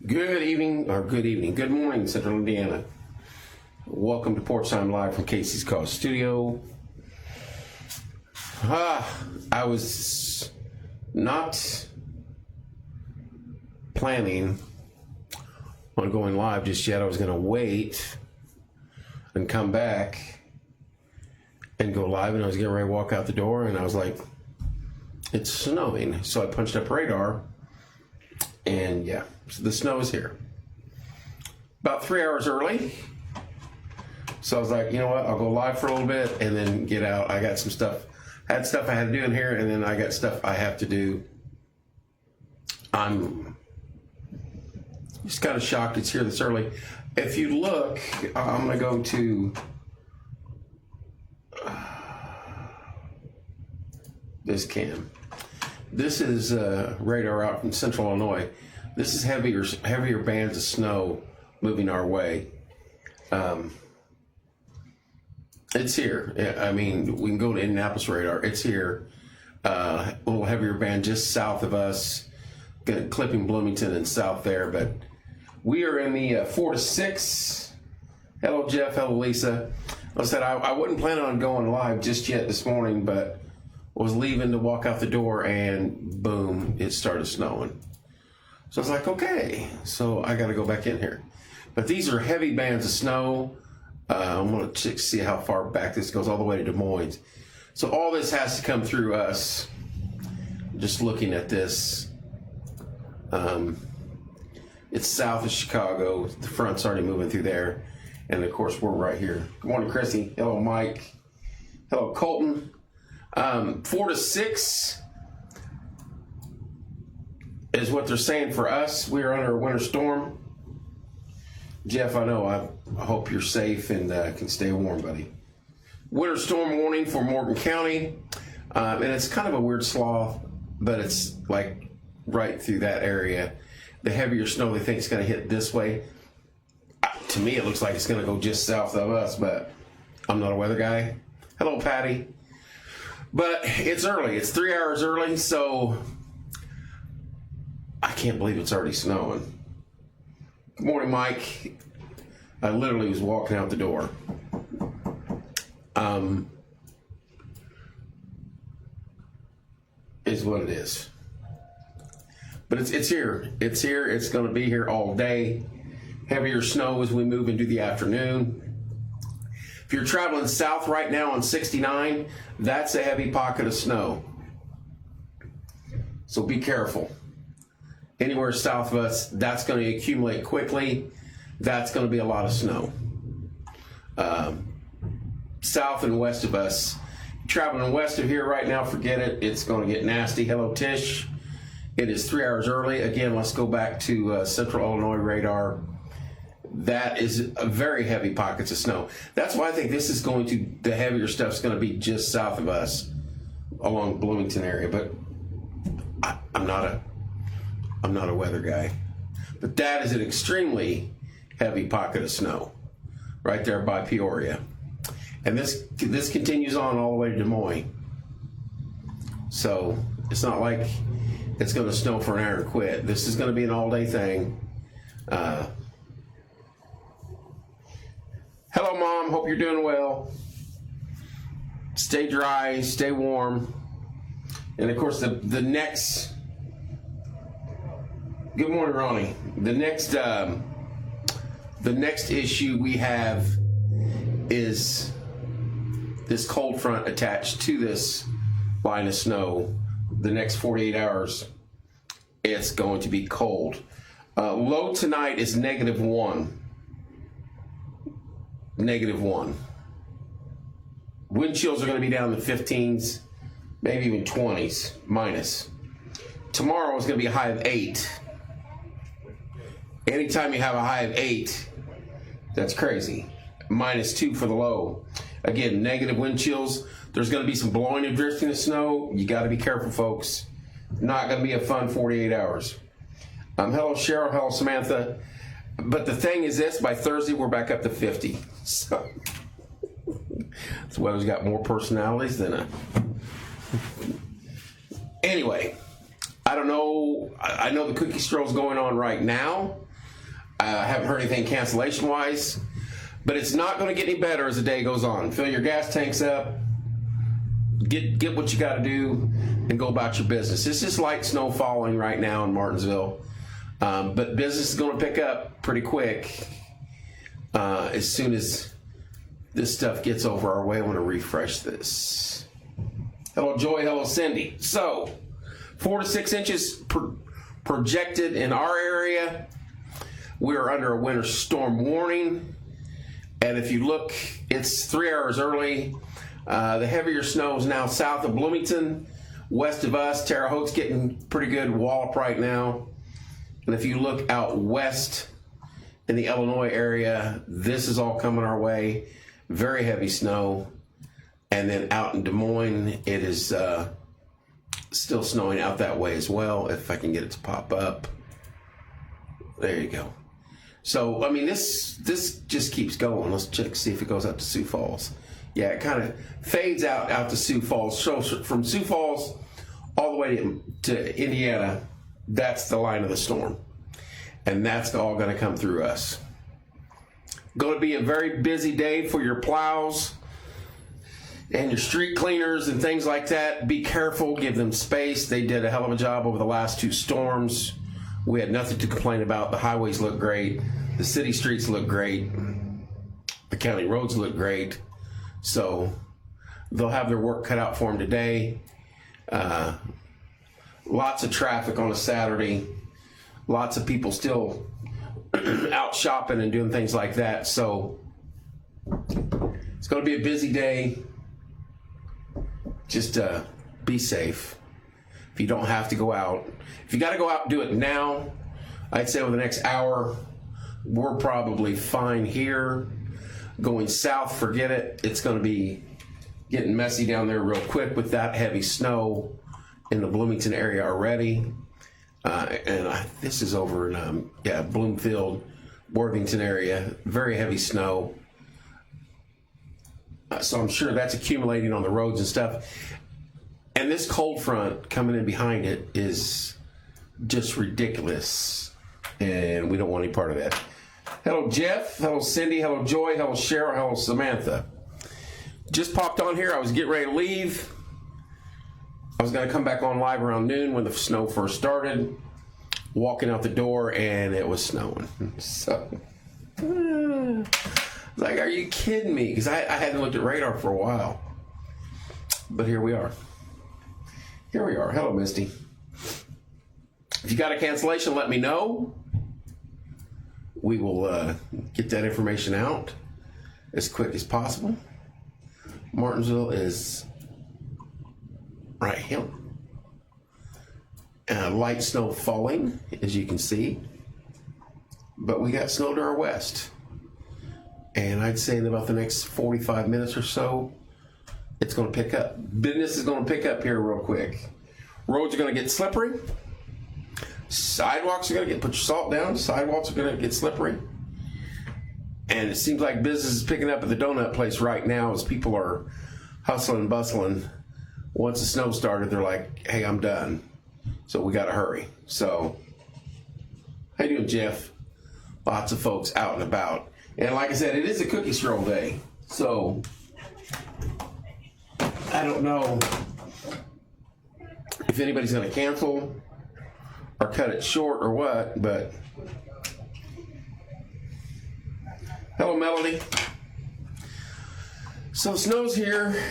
Good morning, Central Indiana. Welcome to Porch Time Live from Casey's Cause Studio. I was not planning on going live just yet. I was going to wait and come back and go live, and I was getting ready to walk out the door, and I was like, it's snowing. So I punched up radar, and yeah, so the snow is here. About 3 hours early. So I was like, you know what, I'll go live for a little bit and then get out. I got some stuff. I had stuff I had to do in here, and then I got stuff I have to do. I'm just kind of shocked it's here this early. If you look, I'm going to go to this cam. This is radar out from Central Illinois. This is heavier bands of snow moving our way. It's here. I mean, we can go to Indianapolis radar. It's here. A little heavier band just south of us, clipping Bloomington and south there. But we are in the 4 to 6. Hello, Jeff. Hello, Lisa. Like I said, I wasn't planning on going live just yet this morning, but was leaving to walk out the door, and boom, it started snowing. So I was like, okay, so I got to go back in here. But these are heavy bands of snow. I'm going to see how far back this goes, all the way to Des Moines. So all this has to come through us. Just looking at this. It's south of Chicago. The front's already moving through there. And of course, we're right here. Good morning, Chrissy. Hello, Mike. Hello, Colton. 4 to 6 is what they're saying for us. We are under a winter storm. Jeff, I know. I hope you're safe and can stay warm, buddy. Winter storm warning for Morgan County. And it's kind of a weird swath, but it's like right through that area. The heavier snow they think is going to hit this way. To me, it looks like it's going to go just south of us, but I'm not a weather guy. Hello, Patty. But it's early. It's 3 hours early, so I can't believe it's already snowing. Good morning, Mike. I literally was walking out the door. Is what it is. But it's here. It's here. It's going to be here all day. Heavier snow as we move into the afternoon. If you're traveling south right now on 69, that's a heavy pocket of snow. So be careful. Anywhere south of us, that's going to accumulate quickly. That's going to be a lot of snow. South and west of us, traveling west of here right now, forget it. It's going to get nasty. Hello, Tish. It is 3 hours early. Again, let's go back to Central Illinois radar. That is a very heavy pockets of snow. That's why I think this is going to, the heavier stuff's going to be just south of us along the Bloomington area. But I'm not a weather guy. But that is an extremely heavy pocket of snow right there by Peoria. And this continues on all the way to Des Moines. So it's not like it's going to snow for an hour and quit. This is going to be an all-day thing. Hello, Mom. Hope you're doing well. Stay dry, stay warm. And, of course, the next... Good morning, Ronnie. The next issue we have is this cold front attached to this line of snow. The next 48 hours, it's going to be cold. Low tonight is -1. -1. Wind chills are going to be down in the 15s, maybe even 20s, minus. Tomorrow is going to be a high of 8. Anytime you have a high of 8, that's crazy. -2 for the low. Again, negative wind chills. There's going to be some blowing and drifting of snow. You got to be careful, folks. Not going to be a fun 48 hours. Hello, Cheryl. Hello, Samantha. But the thing is this, by Thursday, we're back up to 50. So, this weather's got more personalities than a... Anyway, I don't know. I know the cookie strow's going on right now. I haven't heard anything cancellation wise, but it's not going to get any better as the day goes on. Fill your gas tanks up, get what you got to do, and go about your business. It's just light snow falling right now in Martinsville, but business is going to pick up pretty quick as soon as this stuff gets over our way. I want to refresh this. Hello, Joy. Hello, Cindy. So, 4 to 6 inches projected in our area. We're under a winter storm warning. And if you look, it's 3 hours early. The heavier snow is now south of Bloomington, west of us. Terre Haute's getting pretty good wallop right now. And if you look out west in the Illinois area, this is all coming our way. Very heavy snow. And then out in Des Moines, it is still snowing out that way as well, if I can get it to pop up. There you go. So, I mean, this just keeps going. Let's check, see if it goes out to Sioux Falls. Yeah, it kind of fades out to Sioux Falls. So from Sioux Falls all the way to Indiana, that's the line of the storm. And that's all going to come through us. Going to be a very busy day for your plows and your street cleaners and things like that. Be careful, give them space. They did a hell of a job over the last 2 storms. We had nothing to complain about. The highways look great. The city streets look great. The county roads look great. So they'll have their work cut out for them today. Lots of traffic on a Saturday. Lots of people still out shopping and doing things like that. So it's going to be a busy day. Just be safe. If you don't have to go out. If you got to go out, do it now. I'd say over the next hour, we're probably fine here. Going south, forget it. It's going to be getting messy down there real quick with that heavy snow in the Bloomington area already. This is over in, Bloomfield, Worthington area. Very heavy snow. So I'm sure that's accumulating on the roads and stuff. And this cold front coming in behind it is just ridiculous. And we don't want any part of that. Hello, Jeff. Hello, Cindy. Hello, Joy. Hello, Cheryl. Hello, Samantha. Just popped on here. I was getting ready to leave. I was going to come back on live around noon when the snow first started. Walking out the door, and it was snowing. So, like, are you kidding me? Because I hadn't looked at radar for a while. But here we are. Here we are. Hello, Misty. If you got a cancellation, let me know. We will get that information out as quick as possible. Martinsville is right here. Light snow falling, as you can see. But we got snow to our west. And I'd say in about the next 45 minutes or so, it's going to pick up. Business is going to pick up here real quick. Roads are going to get slippery. Sidewalks are going to put your salt down. Sidewalks are going to get slippery. And it seems like business is picking up at the donut place right now as people are hustling and bustling. Once the snow started, they're like, hey, I'm done. So we got to hurry. So, how you doing, Jeff? Lots of folks out and about. And like I said, it is a cookie stroll day. So, I don't know if anybody's going to cancel or cut it short or what, but hello, Melody. So snow's here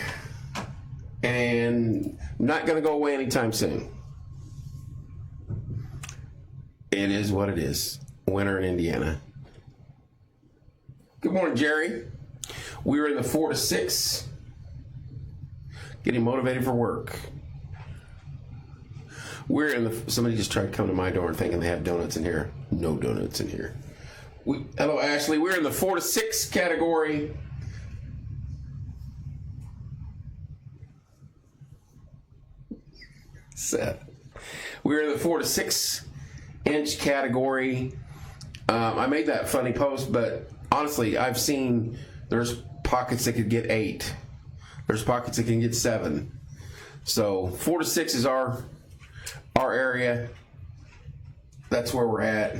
and not going to go away anytime soon. It is what it is. Winter in Indiana. Good morning, Jerry. We were in the 4 to 6, getting motivated for work. We're in the. Somebody just tried to come to my door thinking they have donuts in here. No donuts in here. Hello, Ashley. We're in the 4 to 6 category. Seth. We're in the 4 to 6 inch category. I made that funny post, but honestly, I've seen there's pockets that could get 8. There's pockets that can get 7. So 4 to 6 is our area. That's where we're at.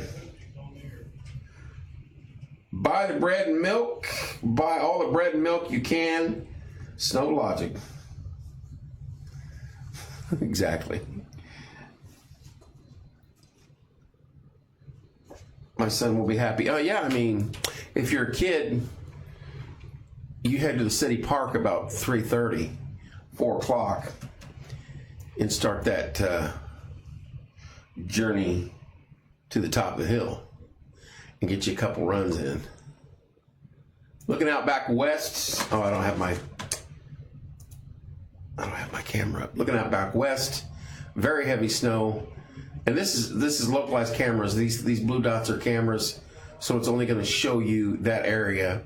Buy the bread and milk. Buy all the bread and milk you can. Snow logic. Exactly. My son will be happy. Oh, yeah, I mean, if you're a kid, you head to the city park about 3:30, 4 o'clock, and start that journey to the top of the hill and get you a couple runs in. Looking out back west. Oh, I don't have my camera up. Looking out back west, very heavy snow. And this is localized cameras. These blue dots are cameras, so it's only going to show you that area.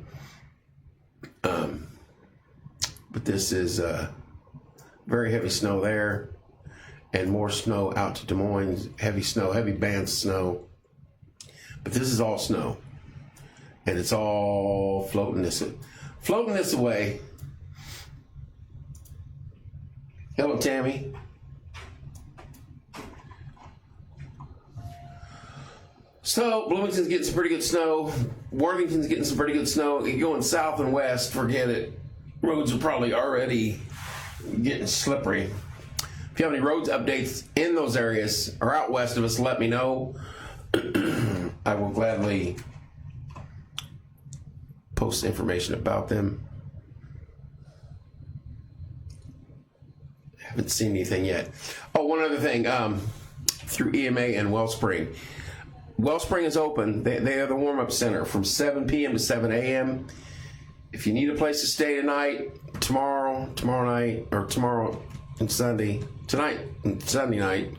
But this is very heavy snow there, and more snow out to Des Moines. Heavy snow, heavy bands of snow. But this is all snow, and it's all floating this away. Hello, Tammy. So, Bloomington's getting some pretty good snow. Worthington's getting some pretty good snow. You're going south and west, forget it. Roads are probably already getting slippery. If you have any roads updates in those areas or out west of us, let me know. I will gladly post information about them. Haven't seen anything yet. Oh, one other thing. Through EMA and Wellspring. Wellspring is open. They are the warm-up center from 7 p.m. to 7 a.m. If you need a place to stay tonight, tomorrow night, or tomorrow and Sunday, tonight and Sunday night,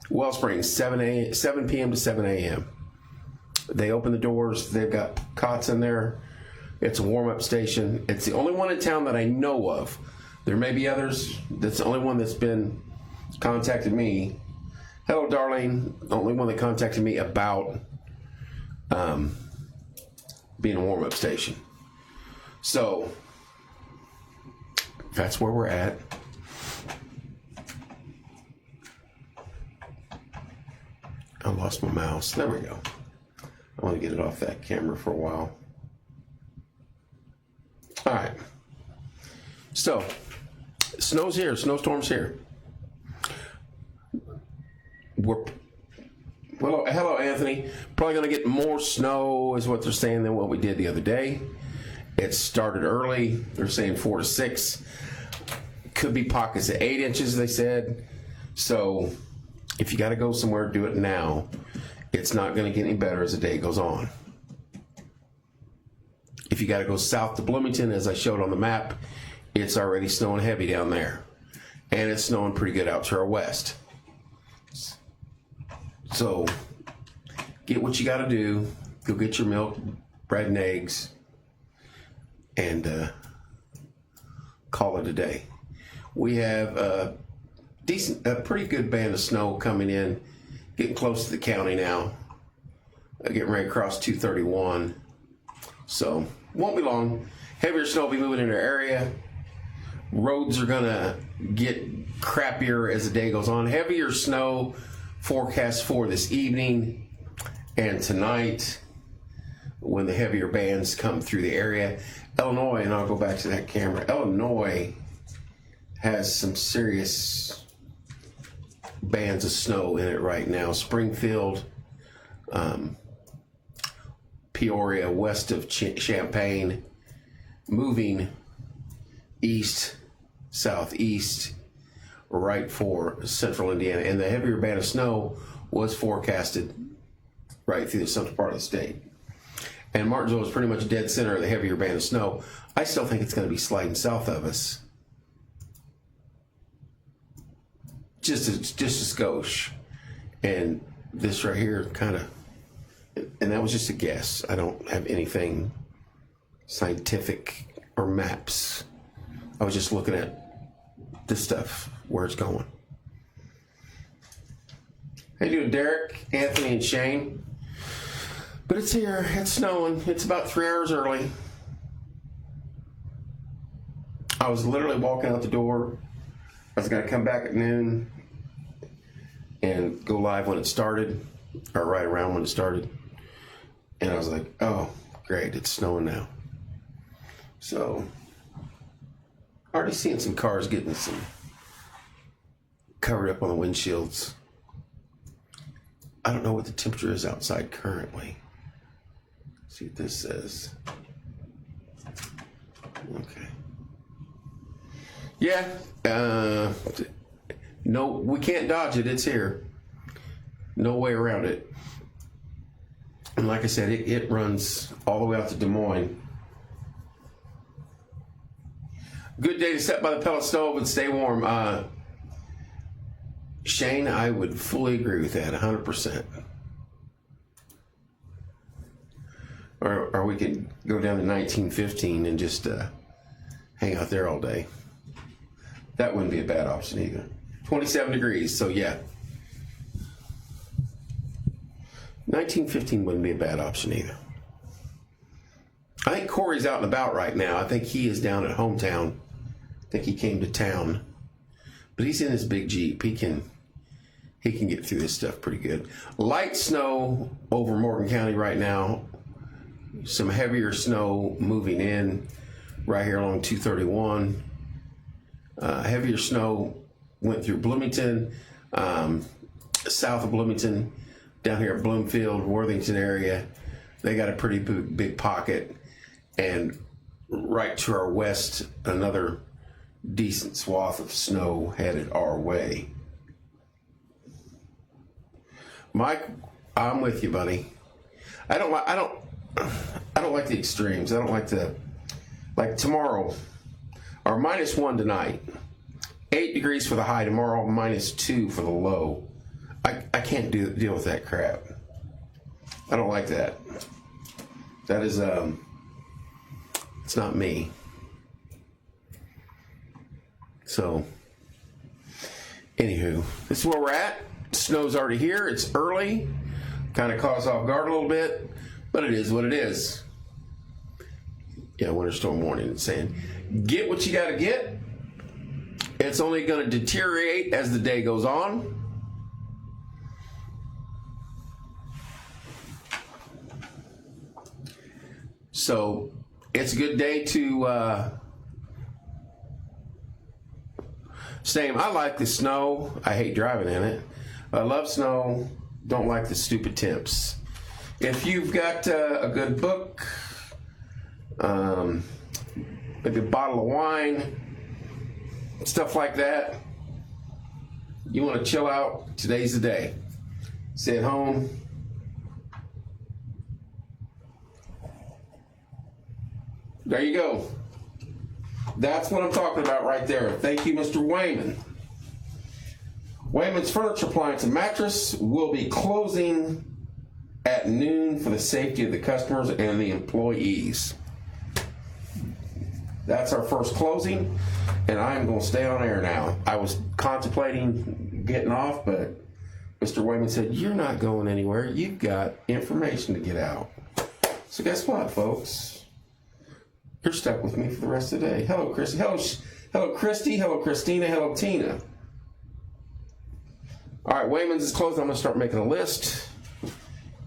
Wellspring, 7 p.m. to 7 a.m. They open the doors. They've got cots in there. It's a warm-up station. It's the only one in town that I know of. There may be others. That's the only one that's been contacted me. Hello, Darlene. The only one that contacted me about being a warm-up station. So that's where we're at. I lost my mouse. There we go. I want to get it off that camera for a while. All right. So, snow's here. Snowstorm's here. Hello, Anthony. Probably going to get more snow, is what they're saying, than what we did the other day. It started early. They're saying 4 to 6. Could be pockets of 8 inches, they said. So, if you got to go somewhere, do it now. It's not going to get any better as the day goes on. If you got to go south to Bloomington, as I showed on the map, it's already snowing heavy down there. And it's snowing pretty good out to our west. So, get what you got to do. Go get your milk, bread, and eggs, and call it a day. We have a pretty good band of snow coming in, getting close to the county now. Getting ready to cross 231. So, won't be long. Heavier snow will be moving into our area. Roads are going to get crappier as the day goes on. Heavier snow forecast for this evening and tonight when the heavier bands come through the area. Illinois, and I'll go back to that camera. Illinois has some serious bands of snow in it right now. Springfield, Peoria, west of Champaign, moving east, southeast, right for central Indiana. And the heavier band of snow was forecasted right through the central part of the state. And Martinsville is pretty much dead center of the heavier band of snow. I still think it's going to be sliding south of us. Just a skosh. And this right here kind of, and that was just a guess. I don't have anything scientific or maps. I was just looking at this stuff, where it's going. How you doing, Derek, Anthony, and Shane? But it's here. It's snowing. It's about 3 hours early. I was literally walking out the door. I was going to come back at noon and go live when it started, or right around when it started. And I was like, oh, great, it's snowing now. So, already seeing some cars getting some covered up on the windshields. I don't know what the temperature is outside currently. Let's see what this says. Okay. Yeah. No, we can't dodge it. It's here. No way around it. And like I said, it runs all the way out to Des Moines. Good day to sit by the pellet stove and stay warm. Shane, I would fully agree with that, 100%. Or we could go down to 1915 and just hang out there all day. That wouldn't be a bad option either. 27 degrees, so yeah. 1915 wouldn't be a bad option either. I think Corey's out and about right now. I think he is down at hometown. I think he came to town. But he's in his big Jeep. He can get through this stuff pretty good. Light snow over Morgan County right now. Some heavier snow moving in right here along 231. Heavier snow went through Bloomington, south of Bloomington, down here at Bloomfield, Worthington area. They got a pretty big pocket. And right to our west, another decent swath of snow headed our way. Mike, I'm with you, buddy. I don't like the extremes. I don't like tomorrow, or -1 tonight. 8 degrees for the high tomorrow, -2 for the low. I can't deal with that crap. I don't like that. That is it's not me. So, anywho, this is where we're at. Snow's already here. It's early. Kind of caught us off guard a little bit, but it is what it is. Yeah, winter storm warning. It's saying, get what you got to get. It's only going to deteriorate as the day goes on. So, it's a good day to same. I like the snow. I hate driving in it. I love snow. Don't like the stupid temps. If you've got a good book, maybe a bottle of wine, stuff like that, you want to chill out, today's the day. Stay at home. There you go. That's what I'm talking about right there. Thank you, Mr. Wayman. Wayman's Furniture, Appliance, and Mattress will be closing at noon for the safety of the customers and the employees. That's our first closing, and I'm going to stay on air now. I was contemplating getting off, but Mr. Wayman said, you're not going anywhere. You've got information to get out. So guess what, folks? You're stuck with me for the rest of the day. Hello, Christy. Hello, Christy. Hello, Christina. Hello, Tina. All right, Wayman's is closed. I'm going to start making a list.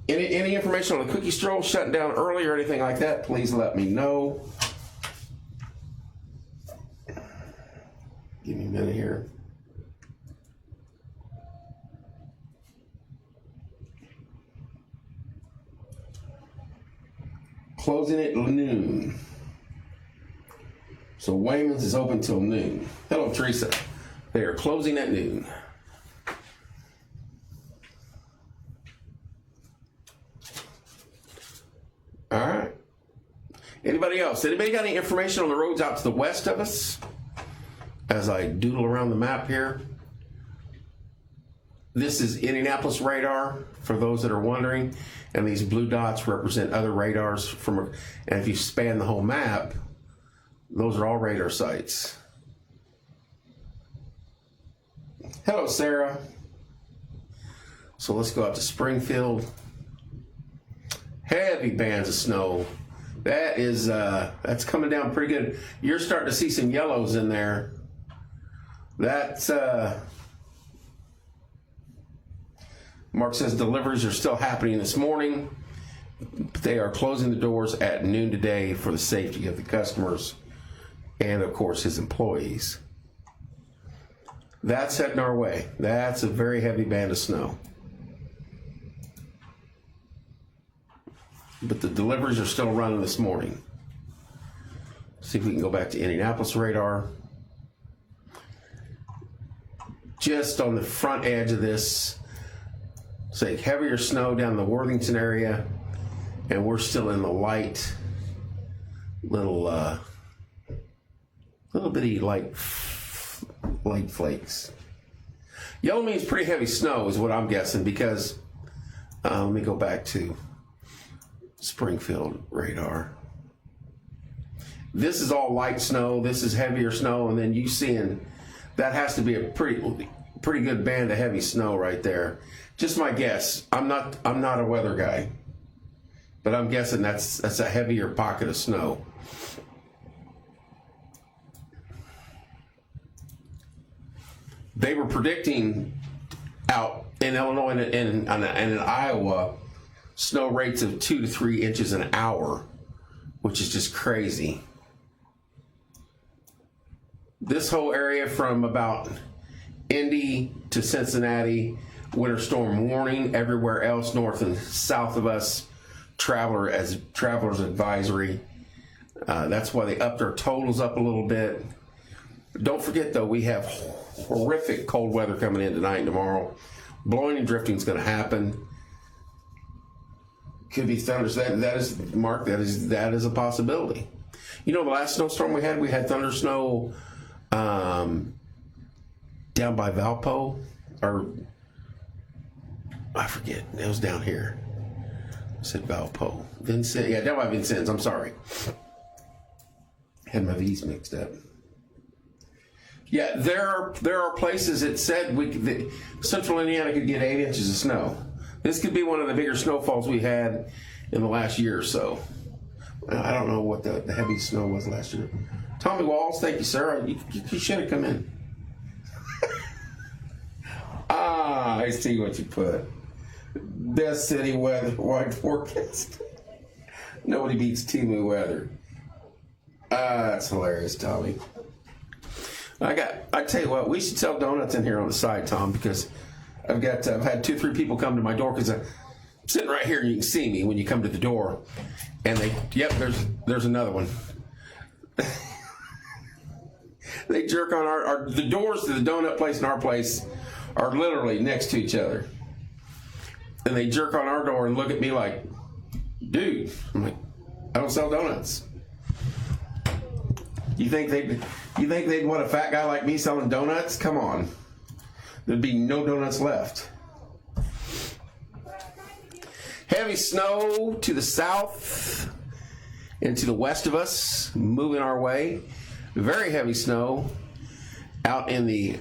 Any information on the cookie stroll shutting down early or anything like that, please let me know. Give me a minute here. Closing at noon. So Wayman's is open till noon. Hello, Teresa. They are closing at noon. All right. Anybody else? Anybody got any information on the roads out to the west of us? As I doodle around the map here. This is Indianapolis radar, for those that are wondering. And these blue dots represent other radars and if you span the whole map, those are all radar sites. Hello, Sarah. So let's go out to Springfield. Heavy bands of snow. That is, that's coming down pretty good. You're starting to see some yellows in there. That's, Mark says deliveries are still happening this morning. They are closing the doors at noon today for the safety of the customers and, of course, his employees. That's heading our way. That's a very heavy band of snow. But the deliveries are still running this morning. See if we can go back to Indianapolis radar. Just on the front edge of this, say heavier snow down the Worthington area, and we're still in the light, little bitty light flakes. Yellow means pretty heavy snow is what I'm guessing, because let me go back to Springfield radar. This is all light snow. This is heavier snow, and then you seeing that has to be a pretty good band of heavy snow right there. Just my guess. I'm not a weather guy, but I'm guessing that's a heavier pocket of snow. They were predicting out in Illinois and in Iowa snow rates of 2 to 3 inches an hour, which is just crazy. This whole area from about Indy to Cincinnati, winter storm warning. Everywhere else north and south of us, travelers advisory. That's why they upped our totals up a little bit. Don't forget though, we have horrific cold weather coming in tonight and tomorrow. Blowing and drifting is going to happen. Could be thunders. That is a possibility. You know, the last snowstorm we had thunder snow down by Valpo, or I forget. It was down here. I said Valpo. Vincent, yeah, down by Vincennes. I'm sorry. Had my V's mixed up. Yeah, there are places that said that Central Indiana could get 8 inches of snow. This could be one of the bigger snowfalls we had in the last year or so. I don't know what the heavy snow was last year. Tommy Walls, thank you, sir. You should have come in. I see what you put. Best city weather wide forecast. Nobody beats Timu weather. That's hilarious, Tommy. I tell you what, we should sell donuts in here on the side, Tom, because I've had 2-3 people come to my door because I'm sitting right here and you can see me when you come to the door, and there's another one. They jerk on the doors to the donut place and our place are literally next to each other, and they jerk on our door and look at me like, dude, I'm like, I don't sell donuts. You think they'd want a fat guy like me selling donuts? Come on. There'd be no donuts left. Heavy snow to the south and to the west of us, moving our way. Very heavy snow out in the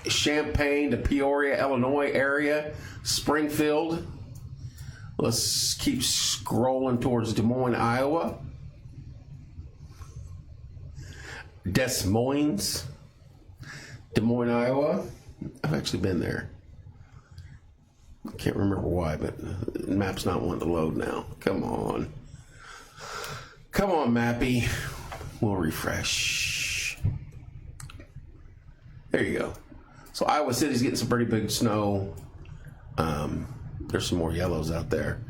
Champaign to Peoria, Illinois area, Springfield. Let's keep scrolling towards Des Moines, Iowa. Des Moines, Iowa. I've actually been there. I can't remember why, but the map's not wanting to load now. Come on, Mappy. We'll refresh. There you go. So Iowa City's getting some pretty big snow. There's some more yellows out there.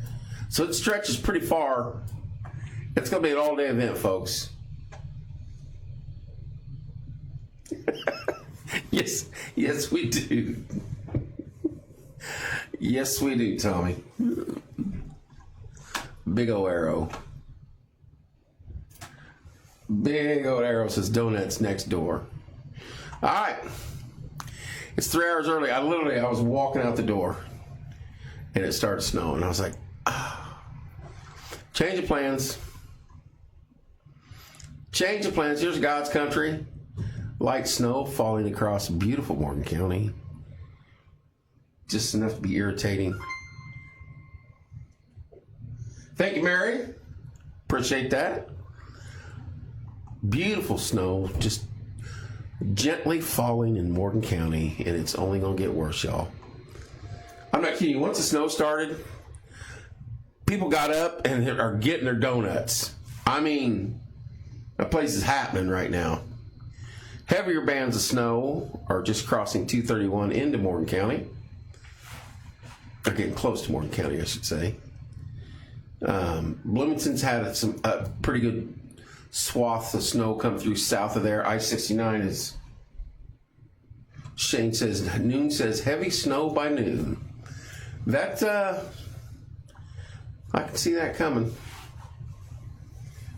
So it stretches pretty far. It's going to be an all-day event, folks. Yes, we do. Yes, we do, Tommy. Big old arrow. Big old arrow says donuts next door. All right. It's 3 hours early. I was walking out the door and it started snowing. I was like, change of plans. Change of plans. Here's God's country. Light snow falling across beautiful Morgan County. Just enough to be irritating. Thank you, Mary. Appreciate that. Beautiful snow, just gently falling in Morgan County, and it's only going to get worse, y'all. I'm not kidding you. Once the snow started, people got up and are getting their donuts. I mean, that place is happening right now. Heavier bands of snow are just crossing 231 into Morgan County. They're getting close to Morgan County, I should say. Bloomington's had a pretty good swath of snow come through south of there. I-69 is, Shane says, noon says heavy snow by noon. That, I can see that coming.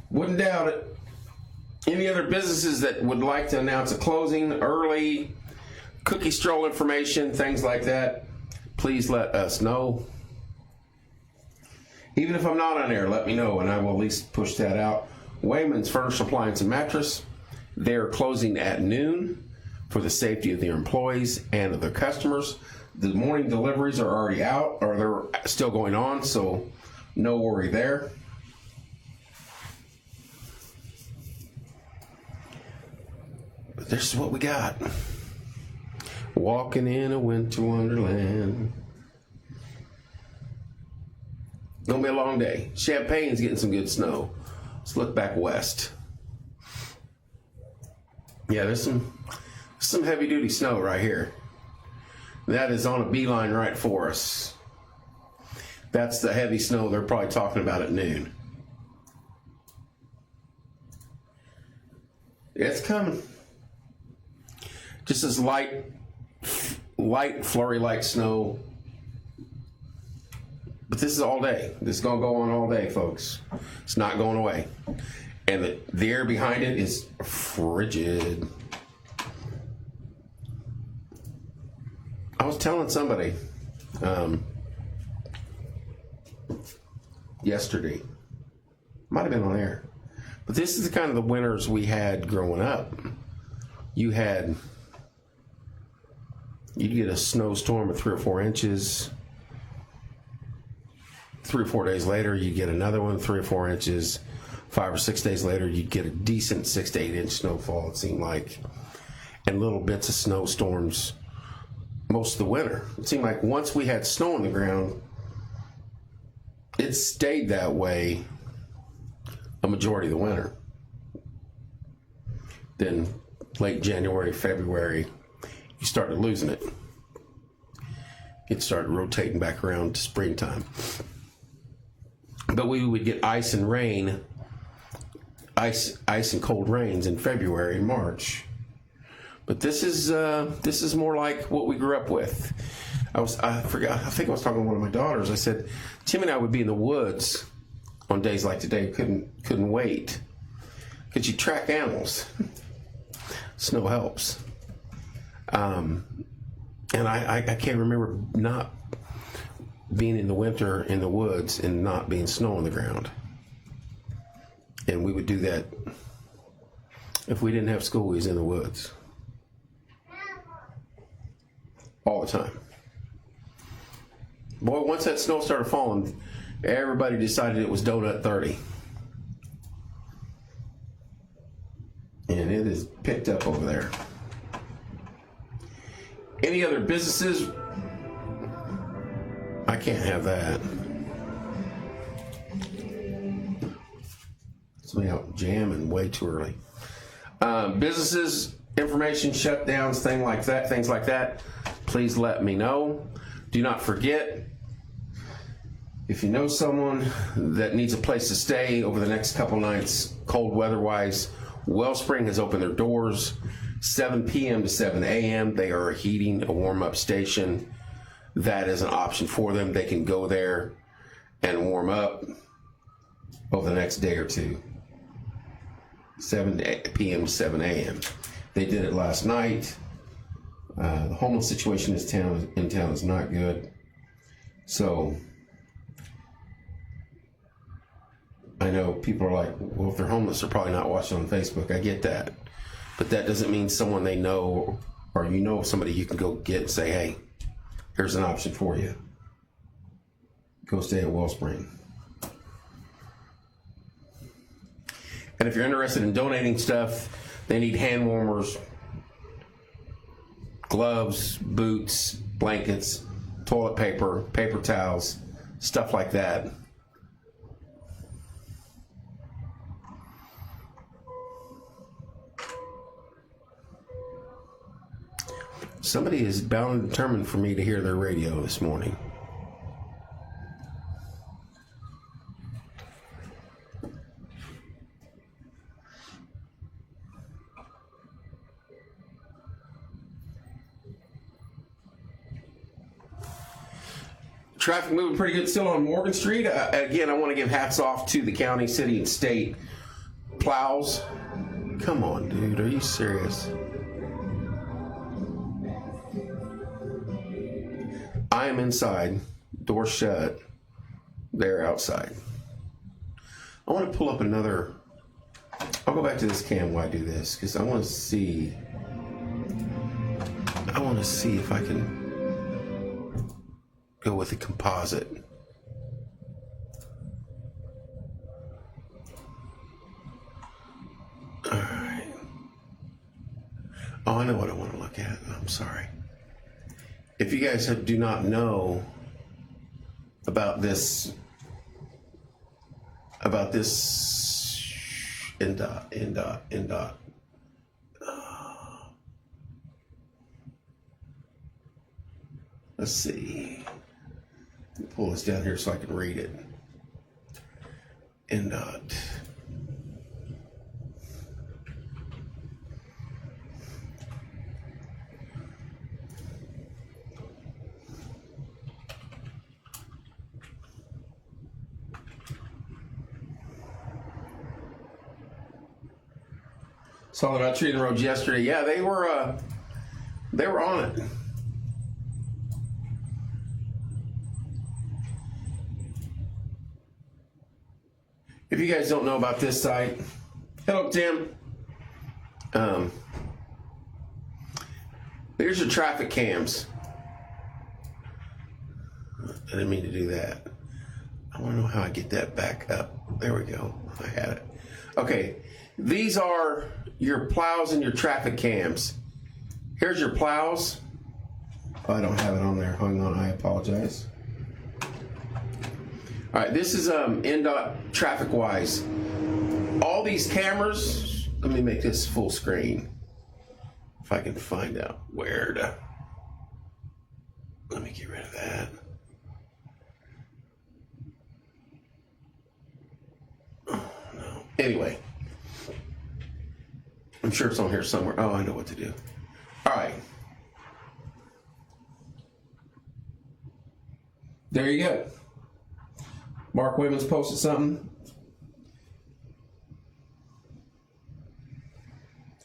Wouldn't doubt it. Any other businesses that would like to announce a closing early, cookie stroll information, things like that, please let us know. Even if I'm not on air, let me know and I will at least push that out. Wayman's Furniture, Appliance, and Mattress, they're closing at noon for the safety of their employees and of their customers. The morning deliveries are already out, or they're still going on, so no worry there. But this is what we got. Walking in a winter wonderland. Gonna be a long day. Champagne's getting some good snow. Let's look back west. Yeah, there's some heavy duty snow right here. That is on a beeline right for us. That's the heavy snow they're probably talking about at noon. It's coming. Just as light flurry-like snow. But this is all day. This is going to go on all day, folks. It's not going away. And the air behind it is frigid. I was telling somebody yesterday, might have been on air, but this is the kind of the winters we had growing up. You'd get a snowstorm of 3 or 4 inches. 3 or 4 days later, you'd get another one, 3 or 4 inches. 5 or 6 days later, you'd get a decent 6 to 8 inch snowfall, it seemed like, and little bits of snowstorms most of the winter. It seemed like once we had snow on the ground, it stayed that way a majority of the winter. Then late January, February, you started losing it. It started rotating back around to springtime. But we would get ice and rain, ice and cold rains in February and March. But this is more like what we grew up with. I think I was talking to one of my daughters. I said, Tim and I would be in the woods on days like today. Couldn't wait. Because you track animals. Snow helps. And I can't remember not being in the winter in the woods and not being snow on the ground. And we would do that if we didn't have school. We was in the woods all the time. Boy, once that snow started falling, everybody decided it was Donut 30. And it is picked up over there. Any other businesses? I can't have that. Somebody out jamming way too early. Businesses, information shutdowns, things like that. Please let me know. Do not forget, if you know someone that needs a place to stay over the next couple nights, cold weather-wise, Wellspring has opened their doors 7 p.m. to 7 a.m. They are heating a warm-up station. That is an option for them. They can go there and warm up over the next day or two. 7 p.m. to 7 a.m. They did it last night. The homeless situation in town is not good. So I know people are like, well, if they're homeless, they're probably not watching on Facebook. I get that. But that doesn't mean someone they know, or you know somebody you can go get and say, hey, here's an option for you. Go stay at Wellspring. And if you're interested in donating stuff, they need hand warmers, gloves, boots, blankets, toilet paper, paper towels, stuff like that. Somebody is bound and determined for me to hear their radio this morning. Traffic moving pretty good still on Morgan Street. Again, I want to give hats off to the county, city, and state plows. Come on, dude. Are you serious? I am inside, door shut. They're outside. I want to pull up another. I'll go back to this cam while I do this because I want to see. I want to see if I can go with the composite. All right. Oh, I know what I want to look at. I'm sorry. If you guys do not know about this NDOT. Let's see. Let me pull this down here so I can read it. NDOT. Saw them out treating the roads yesterday. Yeah, they were on it. If you guys don't know about this site, hello Tim. Here's your traffic cams. I didn't mean to do that. I want to know how I get that back up. There we go. I had it. Okay, these are your plows and your traffic cams. Here's your plows. Oh, I don't have it on there. Hang on, I apologize. All right, this is NDOT traffic-wise. All these cameras, let me make this full screen. If I can find out where to, let me get rid of that. Oh, no. Anyway, I'm sure it's on here somewhere. Oh, I know what to do. All right. There you go. Mark Wiggins posted something.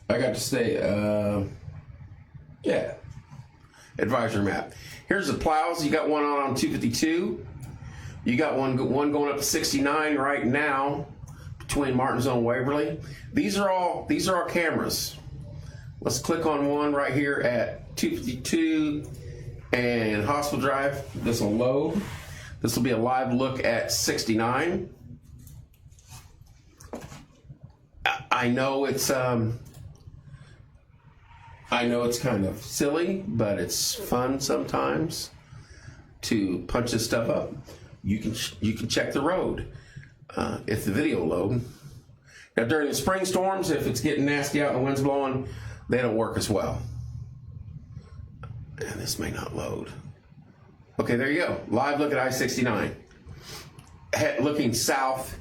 I got to stay, yeah. Advisory map. Here's the plows. You got one on 252. You got one going up to 69 right now between Martinsville and Waverly. These are all cameras. Let's click on one right here at 252 and Hospital Drive. This will load. This will be a live look at 69. I know it's kind of silly, but it's fun sometimes to punch this stuff up. You can check the road if the video load. Now during the spring storms, if it's getting nasty out and the wind's blowing, they don't work as well. And this may not load. Okay, there you go. Live look at I-69. Looking south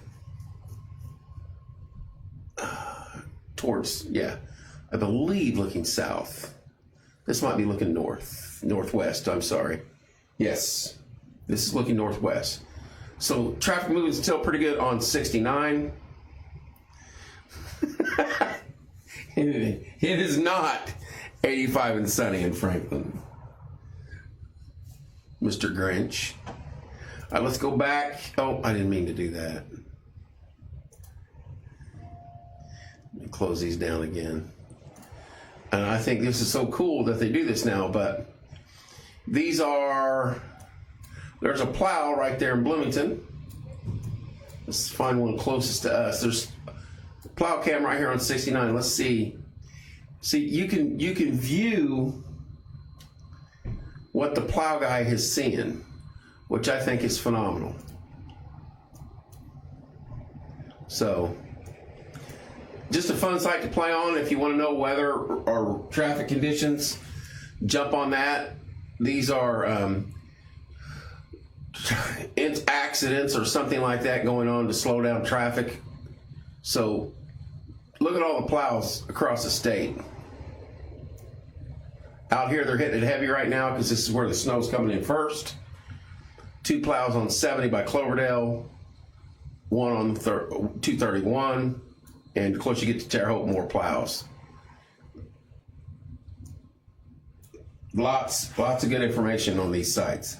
towards, yeah, I believe looking south. This might be looking northwest, I'm sorry. Yes, this is looking northwest. So traffic moving is still pretty good on 69. It is not 85 and sunny in Franklin. Mr. Grinch. All right, let's go back. Oh, I didn't mean to do that. Let me close these down again. And I think this is so cool that they do this now, but these are, there's a plow right there in Bloomington. Let's find one closest to us. There's a plow cam right here on 69. Let's see. See, you can view what the plow guy is seeing, which I think is phenomenal. So, just a fun site to play on if you want to know weather or traffic conditions. jump on that. These are accidents or something like that going on to slow down traffic. So look at all the plows across the state. Out here, they're hitting it heavy right now because this is where the snow's coming in first. 2 plows on 70 by Cloverdale, 1 on 231, and of course you get to Terre Haute, more plows. Lots of good information on these sites.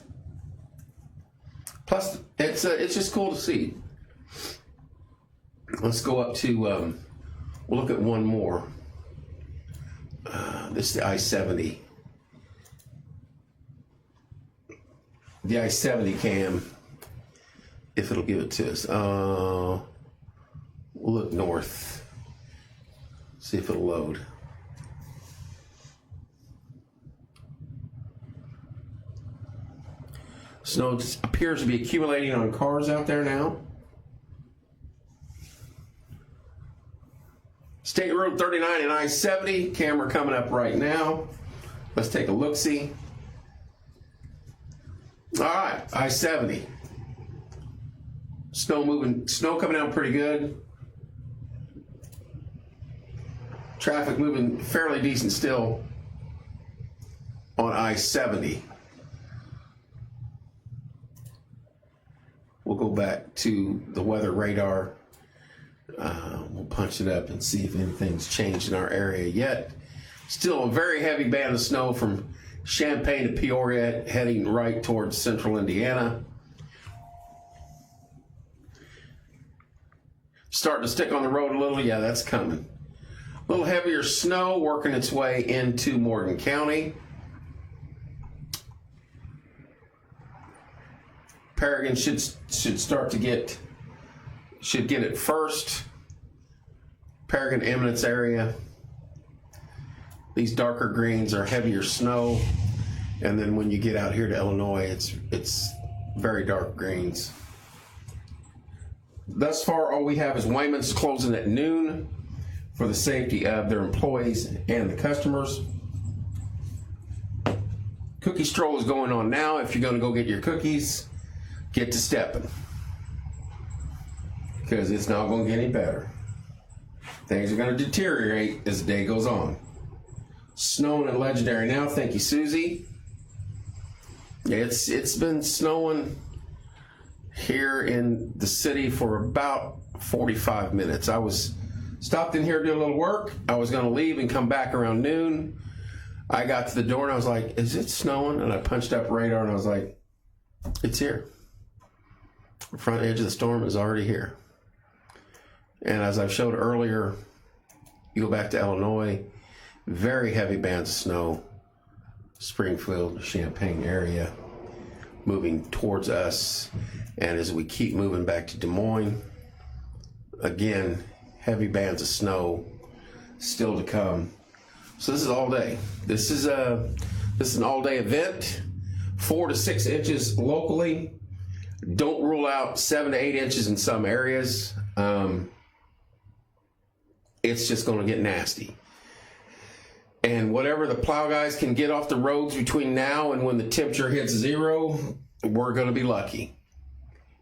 Plus, it's just cool to see. Let's go up to, we'll look at one more. This is the I-70. The I-70 cam, if it'll give it to us. We'll look north, see if it'll load. Snow just appears to be accumulating on cars out there now. State Road 39 and I-70, camera coming up right now. Let's take a look-see. All right, I-70. Snow coming out pretty good. Traffic moving fairly decent still on I-70. We'll go back to the weather radar. We'll punch it up and see if anything's changed in our area yet. Still a very heavy band of snow from Champaign to Peoria, heading right towards central Indiana. Starting to stick on the road a little. Yeah, that's coming. A little heavier snow working its way into Morgan County. Paragon should start to get it first. Paragon Eminence area. These darker greens are heavier snow, and then when you get out here to Illinois, it's very dark greens. Thus far, all we have is Wayman's closing at noon for the safety of their employees and the customers. Cookie stroll is going on now. If you're going to go get your cookies, get to stepping, because it's not going to get any better. Things are going to deteriorate as the day goes on. Snowing at Legendary now. Thank you, Susie. It's been snowing here in the city for about 45 minutes. I was stopped in here to do a little work. I was going to leave and come back around noon. I got to the door and I was like, is it snowing? And I punched up radar and I was like, it's here. The front edge of the storm is already here. And as I've showed earlier, you go back to Illinois, very heavy bands of snow, Springfield, Champaign area, moving towards us. And as we keep moving back to Des Moines, again, heavy bands of snow still to come. So this is all day. This is an all-day event, 4 to 6 inches locally. Don't rule out 7 to 8 inches in some areas. It's just going to get nasty. And whatever the plow guys can get off the roads between now and when the temperature hits 0, we're going to be lucky,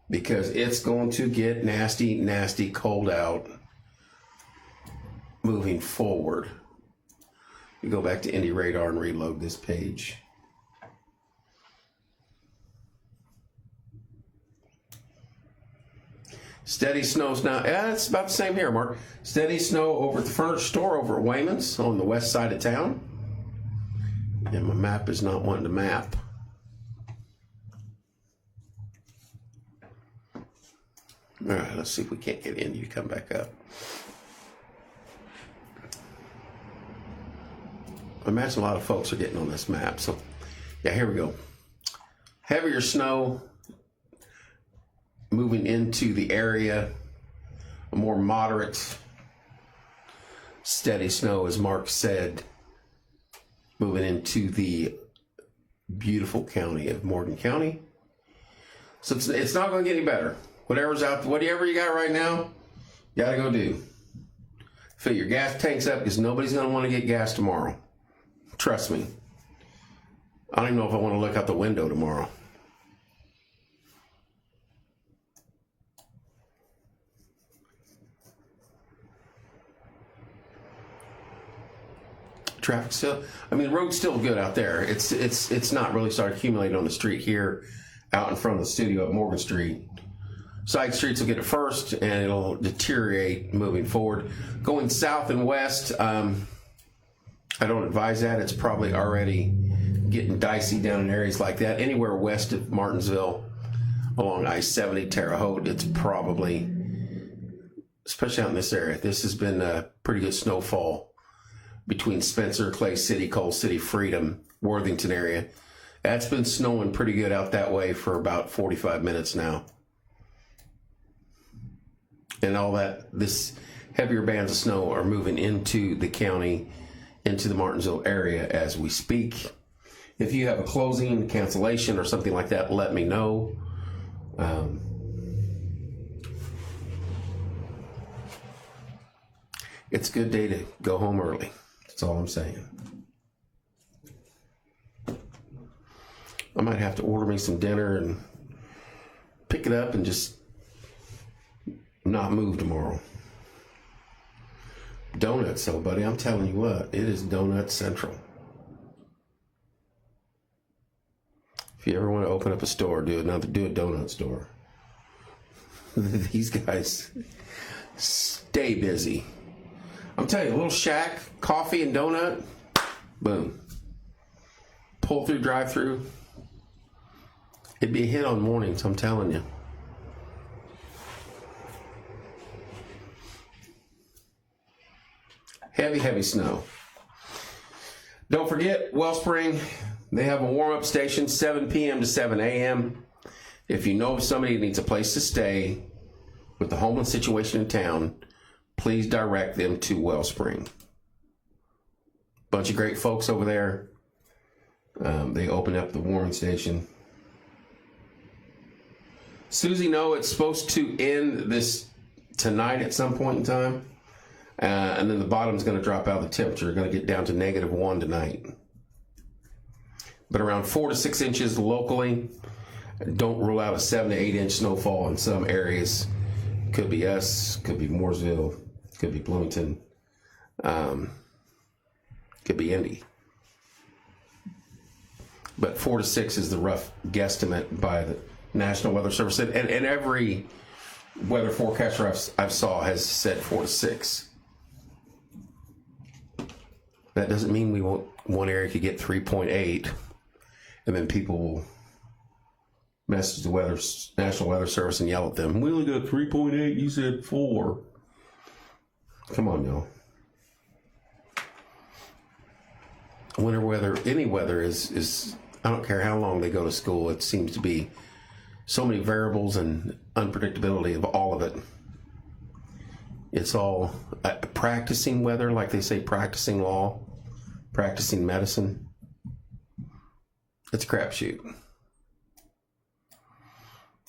because it's going to get nasty, nasty cold out moving forward. You go back to Indy Radar and reload this page. Steady snows now. Yeah, it's about the same here, Mark. Steady snow over at the furniture store over at Wayman's on the west side of town. And my map is not wanting to map. All right, let's see if we can't get in. You come back up. I imagine a lot of folks are getting on this map. So, yeah, here we go. Heavier snow moving into the area, a more moderate, steady snow, as Mark said, moving into the beautiful county of Morgan County. So it's not going to get any better. Whatever's out, whatever you got right now, you got to go do. Fill your gas tanks up, because nobody's going to want to get gas tomorrow. Trust me. I don't even know if I want to look out the window tomorrow. Traffic still, I mean, the road's still good out there. It's not really started accumulating on the street here out in front of the studio at Morgan Street. Side streets will get it first, and it'll deteriorate moving forward. Going south and west, I don't advise that. It's probably already getting dicey down in areas like that. Anywhere west of Martinsville, along I-70, Terre Haute, it's probably, especially out in this area, this has been a pretty good snowfall between Spencer, Clay City, Coal City, Freedom, Worthington area. That's been snowing pretty good out that way for about 45 minutes now. And all that, this heavier bands of snow are moving into the county, into the Martinsville area as we speak. If you have a closing, cancellation, or something like that, let me know. It's a good day to go home early. That's all I'm saying. I might have to order me some dinner and pick it up and just not move tomorrow. Donuts, though, buddy. I'm telling you what, it is donut central. If you ever want to open up a store, do a donut store. These guys stay busy. I'm telling you, a little shack, coffee and donut, boom. Pull through, drive through. It'd be a hit on mornings, I'm telling you. Heavy, heavy snow. Don't forget, Wellspring, they have a warm-up station, 7 p.m. to 7 a.m. If you know of somebody who needs a place to stay with the homeless situation in town, please direct them to Wellspring. Bunch of great folks over there. They opened up the warming station. Susie, no, it's supposed to end this tonight at some point in time. And then the bottom's going to drop out of the temperature. Going to get down to -1 tonight. But around 4 to 6 inches locally. Don't rule out a 7 to 8 inch snowfall in some areas. Could be us, could be Mooresville, could be Bloomington, could be Indy. But 4 to 6 is the rough guesstimate by the National Weather Service. And every weather forecaster I've saw has said 4 to 6. That doesn't mean we won't, one area could get 3.8, and then people will message the National Weather Service and yell at them. We only got 3.8, you said 4. Come on, y'all. Winter weather, any weather is, I don't care how long they go to school, it seems to be so many variables and unpredictability of all of it. It's all practicing weather, like they say, practicing law, practicing medicine. It's a crapshoot.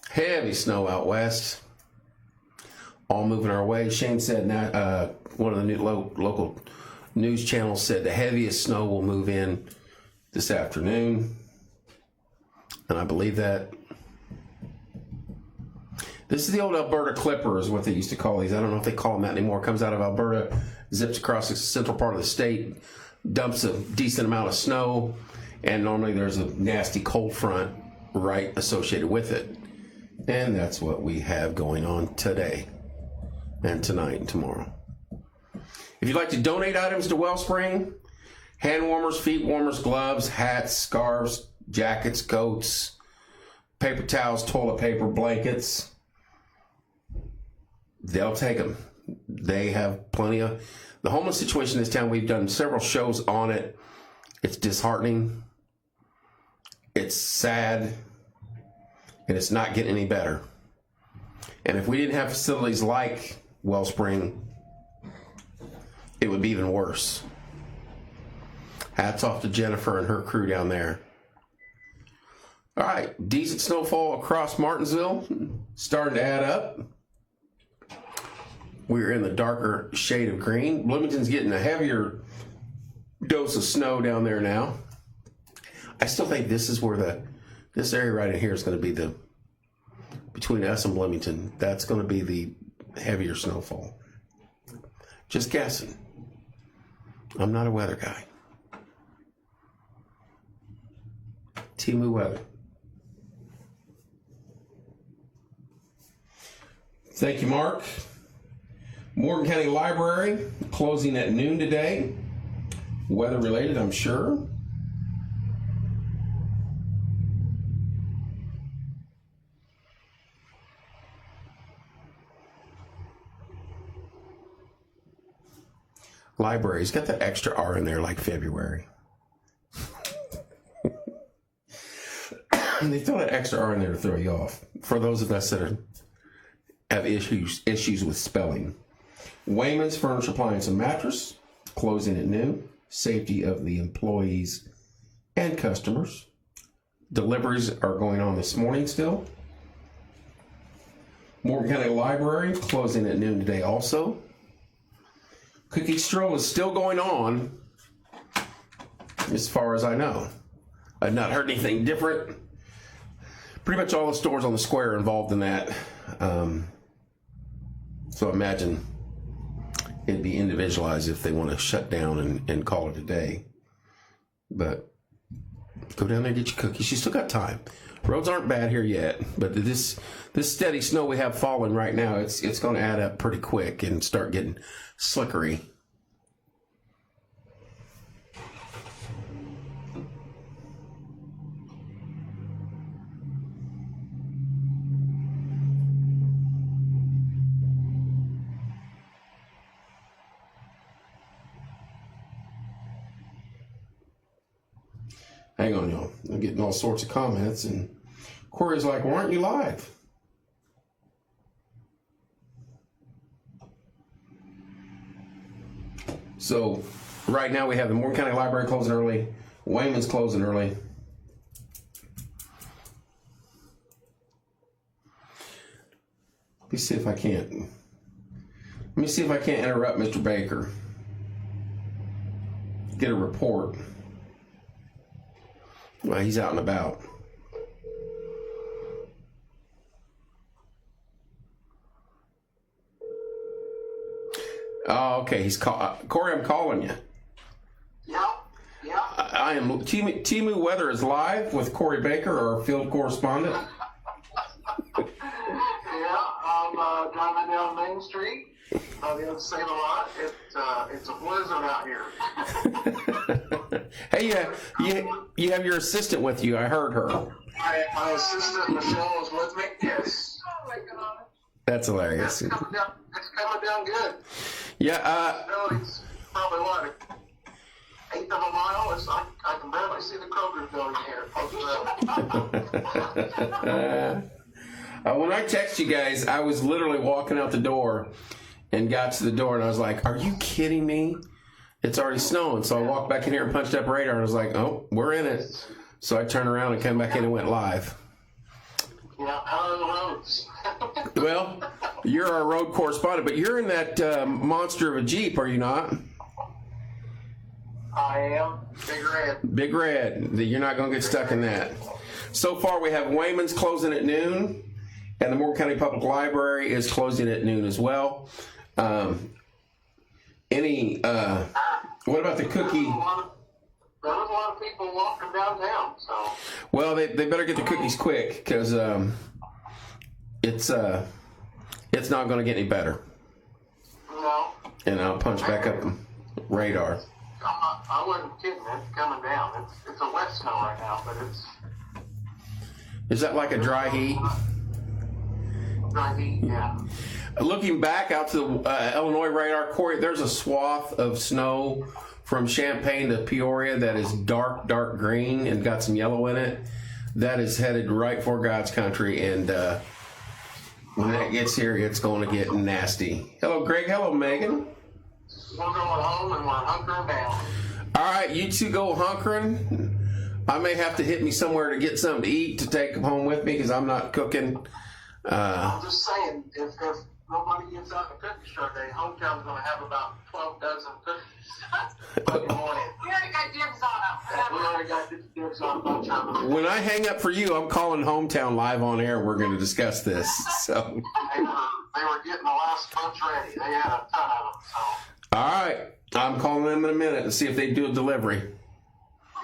Heavy snow out west. All moving our way. Shane said, one of the new local news channels said the heaviest snow will move in this afternoon. And I believe that. This is the old Alberta Clipper is what they used to call these. I don't know if they call them that anymore. It comes out of Alberta, zips across the central part of the state, dumps a decent amount of snow, and normally there's a nasty cold front right associated with it. And that's what we have going on today and tonight and tomorrow. If you'd like to donate items to Wellspring, hand warmers, feet warmers, gloves, hats, scarves, jackets, coats, paper towels, toilet paper, blankets, they'll take them. They have plenty of. The homeless situation in this town, we've done several shows on it. It's disheartening. It's sad. And it's not getting any better. And if we didn't have facilities like Wellspring, it would be even worse. Hats off to Jennifer and her crew down there. All right, decent snowfall across Martinsville. Starting to add up. We're in the darker shade of green. Bloomington's getting a heavier dose of snow down there now. I still think this is where this area right in here is going to be between us and Bloomington, that's going to be the heavier snowfall. Just guessing. I'm not a weather guy. Timu weather. Thank you, Mark. Morgan County Library closing at noon today. Weather related, I'm sure. Library's got that extra R in there like February. And they throw that extra R in there to throw you off. For those of us that have issues with spelling. Wayman's Furniture, Appliance, and Mattress closing at noon. Safety of the employees and customers. Deliveries are going on this morning still. Morgan County Library closing at noon today also. Cookie Stroll is still going on, as far as I know. I've not heard anything different. Pretty much all the stores on the square are involved in that. So imagine it'd be individualized if they want to shut down and call it a day. But go down there and get your cookies. You still got time. Roads aren't bad here yet, but this steady snow we have falling right now, it's going to add up pretty quick and start getting slickery. Hang on, y'all. I'm getting all sorts of comments, and Corey's like, "Why aren't you live?" So, right now we have the Morgan County Library closing early, Wayman's closing early. Let me see if I can't. Let me see if I can't interrupt Mr. Baker. Get a report. Well, he's out and about. Oh, okay. He's Corey, I'm calling you. Yeah. I am. Timu Weather is live with Corey Baker, our field correspondent. I'm driving down Main Street. I'll be able to say a lot. It's a blizzard out here. Hey, you have your assistant with you. I heard her. My assistant Michelle is with me. Yes. Oh my God. That's hilarious. It's coming down good. Yeah. It's probably what, an eighth of a mile. I can barely see the Kroger building here. When I text you guys, I was literally walking out the door and got to the door, and I was like, "Are you kidding me? It's already snowing." So I walked back in here and punched up radar, and I was like, "Oh, we're in it." So I turned around and came back in and went live. Yeah, out on the roads. Well, you're our road correspondent, but you're in that monster of a Jeep, are you not? I am. Big Red. Big Red. You're not going to get stuck in that. So far, we have Wayman's closing at noon, and the Morgan County Public Library is closing at noon as well. What about the cookie? There was a lot of people walking downtown, so. Well, they better get the cookies quick, because it's not going to get any better. No. And I'll punch back up radar. I wasn't kidding. It's coming down. It's a wet snow right now, but it's. Is that like a dry heat? Dry heat, yeah. Looking back out to the Illinois radar, Corey, there's a swath of snow from Champaign to Peoria that is dark green and got some yellow in it. That is headed right for God's country, and when that gets here, it's going to get nasty. Hello, Greg. Hello, Megan. We're going home and we're hunkering down. All right, you two go hunkering. I may have to hit me somewhere to get something to eat to take home with me because I'm not cooking. I'm just saying, if nobody gets out in the cookie store day, Hometown's going to have about 12 dozen cookies. Monday morning. We already got dibs on them. We already got dibs on a bunch of them. When I hang up for you, I'm calling Hometown live on air. We're going to discuss this. So. They were getting the last bunch ready. They had a ton of them. So. All right. I'm calling them in a minute to see if they do a delivery.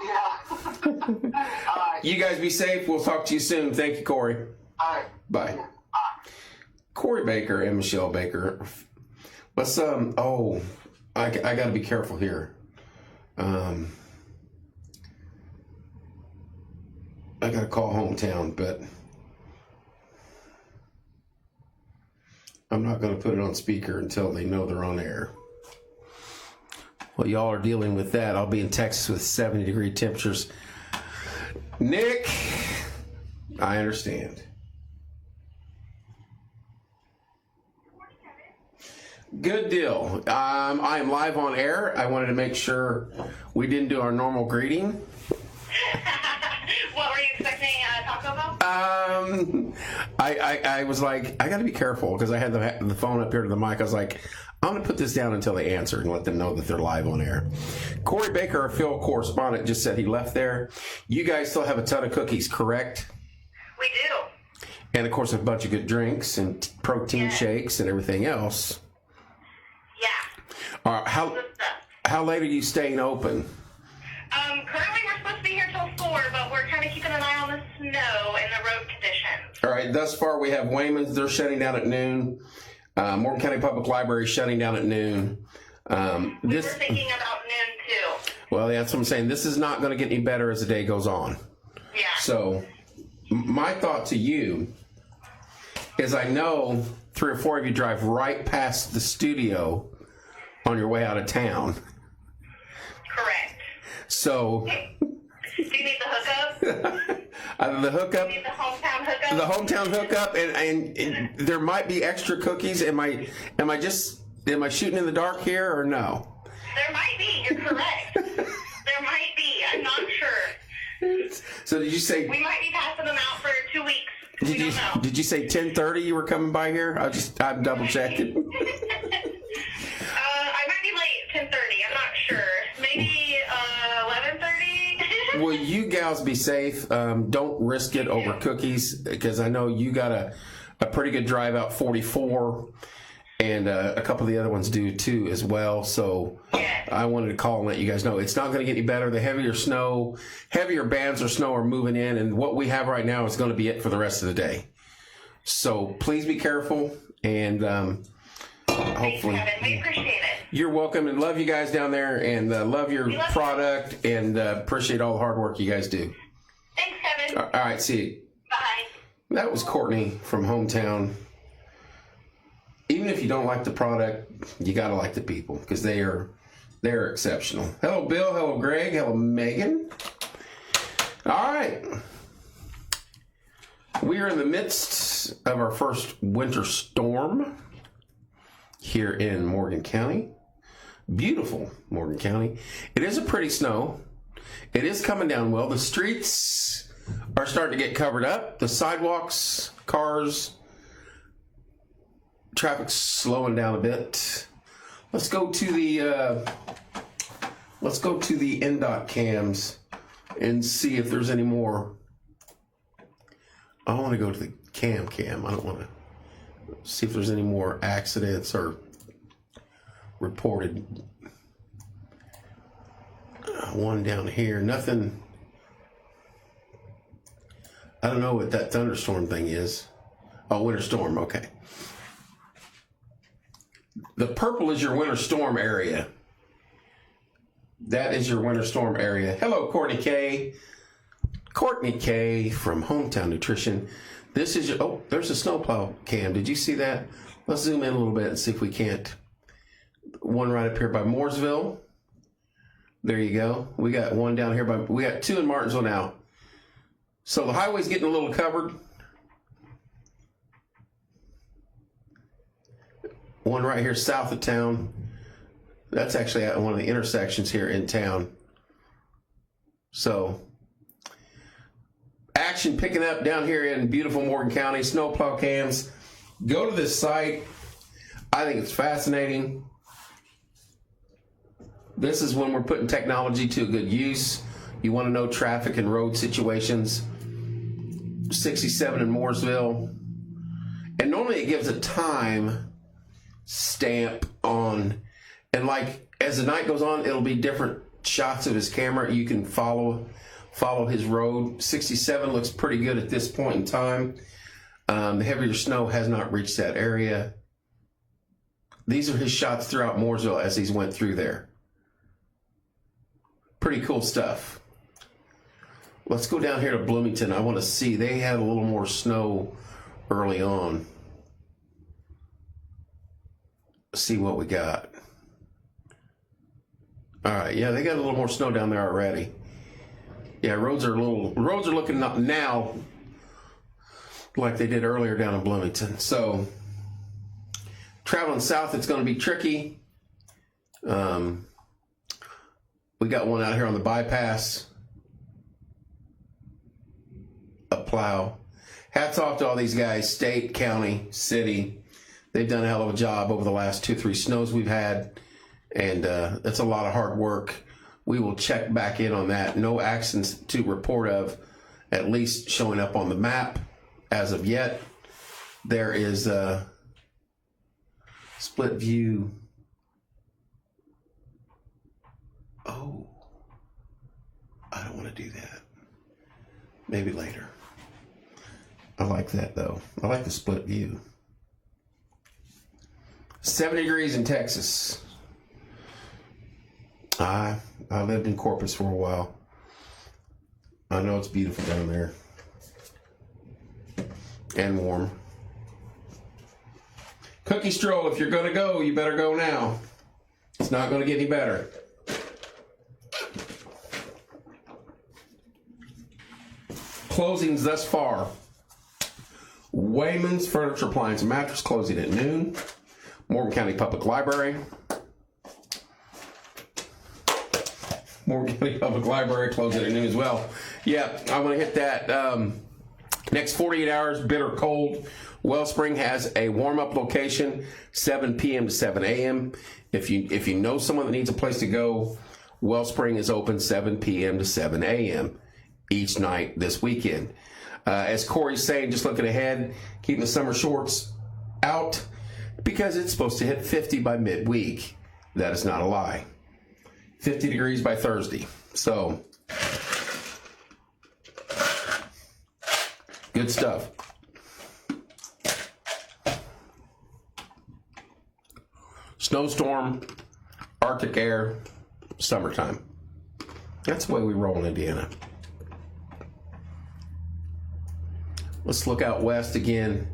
Yeah. All right. You guys be safe. We'll talk to you soon. Thank you, Corey. All right. Bye. Bye. Corey Baker and Michelle Baker. Let's I got to be careful here. I got to call Hometown, but I'm not going to put it on speaker until they know they're on air. While y'all are dealing with that, I'll be in Texas with 70-degree temperatures. Nick, I understand. Good deal. I am live on air. I wanted to make sure we didn't do our normal greeting. What were you expecting, Taco Bell? I was like, I got to be careful because I had the phone up here to the mic. I was like, I'm going to put this down until they answer and let them know that they're live on air. Corey Baker, our field correspondent, just said he left there. You guys still have a ton of cookies, correct? We do. And, of course, a bunch of good drinks and protein shakes and everything else. Yeah. How late are you staying open? Currently we're supposed to be here till 4, but we're kind of keeping an eye on the snow and the road conditions. All right, thus far we have Wayman's. They're shutting down at noon. Morgan County Public Library shutting down at noon. We were thinking about noon, too. Well, that's what I'm saying. This is not going to get any better as the day goes on. Yeah. So my thought to you is I know 3 or 4 of you drive right past the studio on your way out of town. Correct. So... Do you need the hookup? The hookup. Do you need the hometown hookup? The hometown hookup, and there might be extra cookies. Am I shooting in the dark here or no? There might be. You're correct. There might be. I'm not sure. So did you say? We might be passing them out for 2 weeks. We don't know. Did you say 10:30? You were coming by here? I'm double checking. I might be late. 10:30. I'm not sure. Maybe 11:30. Well, you gals be safe. Don't risk it over cookies because I know you got a pretty good drive out 44, and a couple of the other ones do too as well. So I wanted to call and let you guys know it's not going to get any better. The heavier bands of snow are moving in, and what we have right now is going to be it for the rest of the day. So please be careful, and hopefully. Thanks, Kevin. We appreciate it. You're welcome, and love you guys down there, and love your product, and appreciate all the hard work you guys do. Thanks, Kevin. All right, see you. Bye. That was Courtney from Hometown. Even if you don't like the product, you got to like the people because they're exceptional. Hello, Bill. Hello, Greg. Hello, Megan. All right. We are in the midst of our first winter storm here in Morgan County. Beautiful Morgan County. It is a pretty snow. It is coming down well. The streets are starting to get covered up. The sidewalks, cars, traffic's slowing down a bit. Let's go to the NDOT cams and see if there's any more. I want to go to the cam. I don't want to see if there's any more accidents or reported. One down here, nothing. I don't know what that thunderstorm thing is. Oh, winter storm, okay. The purple is your winter storm area. That is your winter storm area. Hello, Courtney K. Courtney K from Hometown Nutrition. This is your, there's a snowplow cam. Did you see that? Let's zoom in a little bit and see if we can't. One right up here by Mooresville. There you go. We got one down here we got two in Martinsville now. So the highway's getting a little covered. One right here south of town. That's actually at one of the intersections here in town. So action picking up down here in beautiful Morgan County. Snowplow cams. Go to this site. I think it's fascinating. This is when we're putting technology to a good use. You want to know traffic and road situations. 67 in Mooresville. And normally it gives a time stamp on, and like as the night goes on, it'll be different shots of his camera. You can follow his road. 67 looks pretty good at this point in time. The heavier snow has not reached that area. These are his shots throughout Mooresville as he's went through there. Pretty cool stuff. Let's go down here to Bloomington. I want to see. They had a little more snow early on. See what we got. All right, yeah, they got a little more snow down there already. Yeah, roads are looking up now like they did earlier down in Bloomington. So traveling south, it's going to be tricky. We got one out here on the bypass. A plow. Hats off to all these guys, state, county, city. They've done a hell of a job over the last 2-3 snows we've had, and that's a lot of hard work. We will check back in on that. No accidents to report of, at least showing up on the map as of yet. There is a split view. Oh, I don't want to do that. Maybe later. I like that though. I like the split view. 70 degrees in Texas. I lived in Corpus for a while. I know it's beautiful down there. And warm. Cookie Stroll, if you're going to go, you better go now. It's not going to get any better. Closings thus far. Wayman's Furniture, Appliance, and Mattress closing at noon. Morgan County Public Library. Morgan County Public Library closing at noon as well. Yeah, I'm going to hit that. Next 48 hours, bitter cold. Wellspring has a warm-up location, 7 p.m. to 7 a.m. If you know someone that needs a place to go, Wellspring is open 7 p.m. to 7 a.m. each night this weekend. As Corey's saying, just looking ahead, keeping the summer shorts out because it's supposed to hit 50 by midweek. That is not a lie. 50 degrees by Thursday. So, good stuff. Snowstorm, Arctic air, summertime. That's the way we roll in Indiana. Let's look out west again.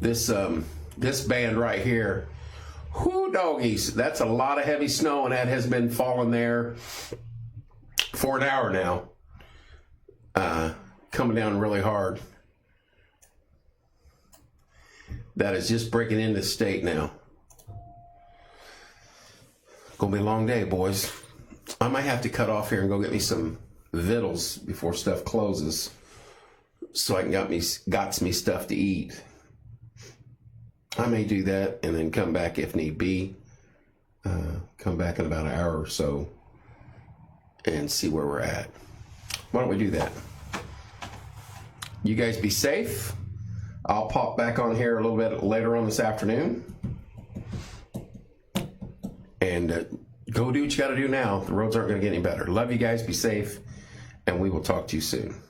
This band right here. Whoo, doggies. That's a lot of heavy snow, and that has been falling there for an hour now. Coming down really hard. That is just breaking into the state now. Gonna be a long day, boys. I might have to cut off here and go get me some vittles before stuff closes, so I can got me stuff to eat. I may do that and then come back if need be. Come back in about an hour or so and see where we're at. Why don't we do that? You guys be safe. I'll pop back on here a little bit later on this afternoon. And go do what you got to do now. The roads aren't going to get any better. Love you guys. Be safe. And we will talk to you soon.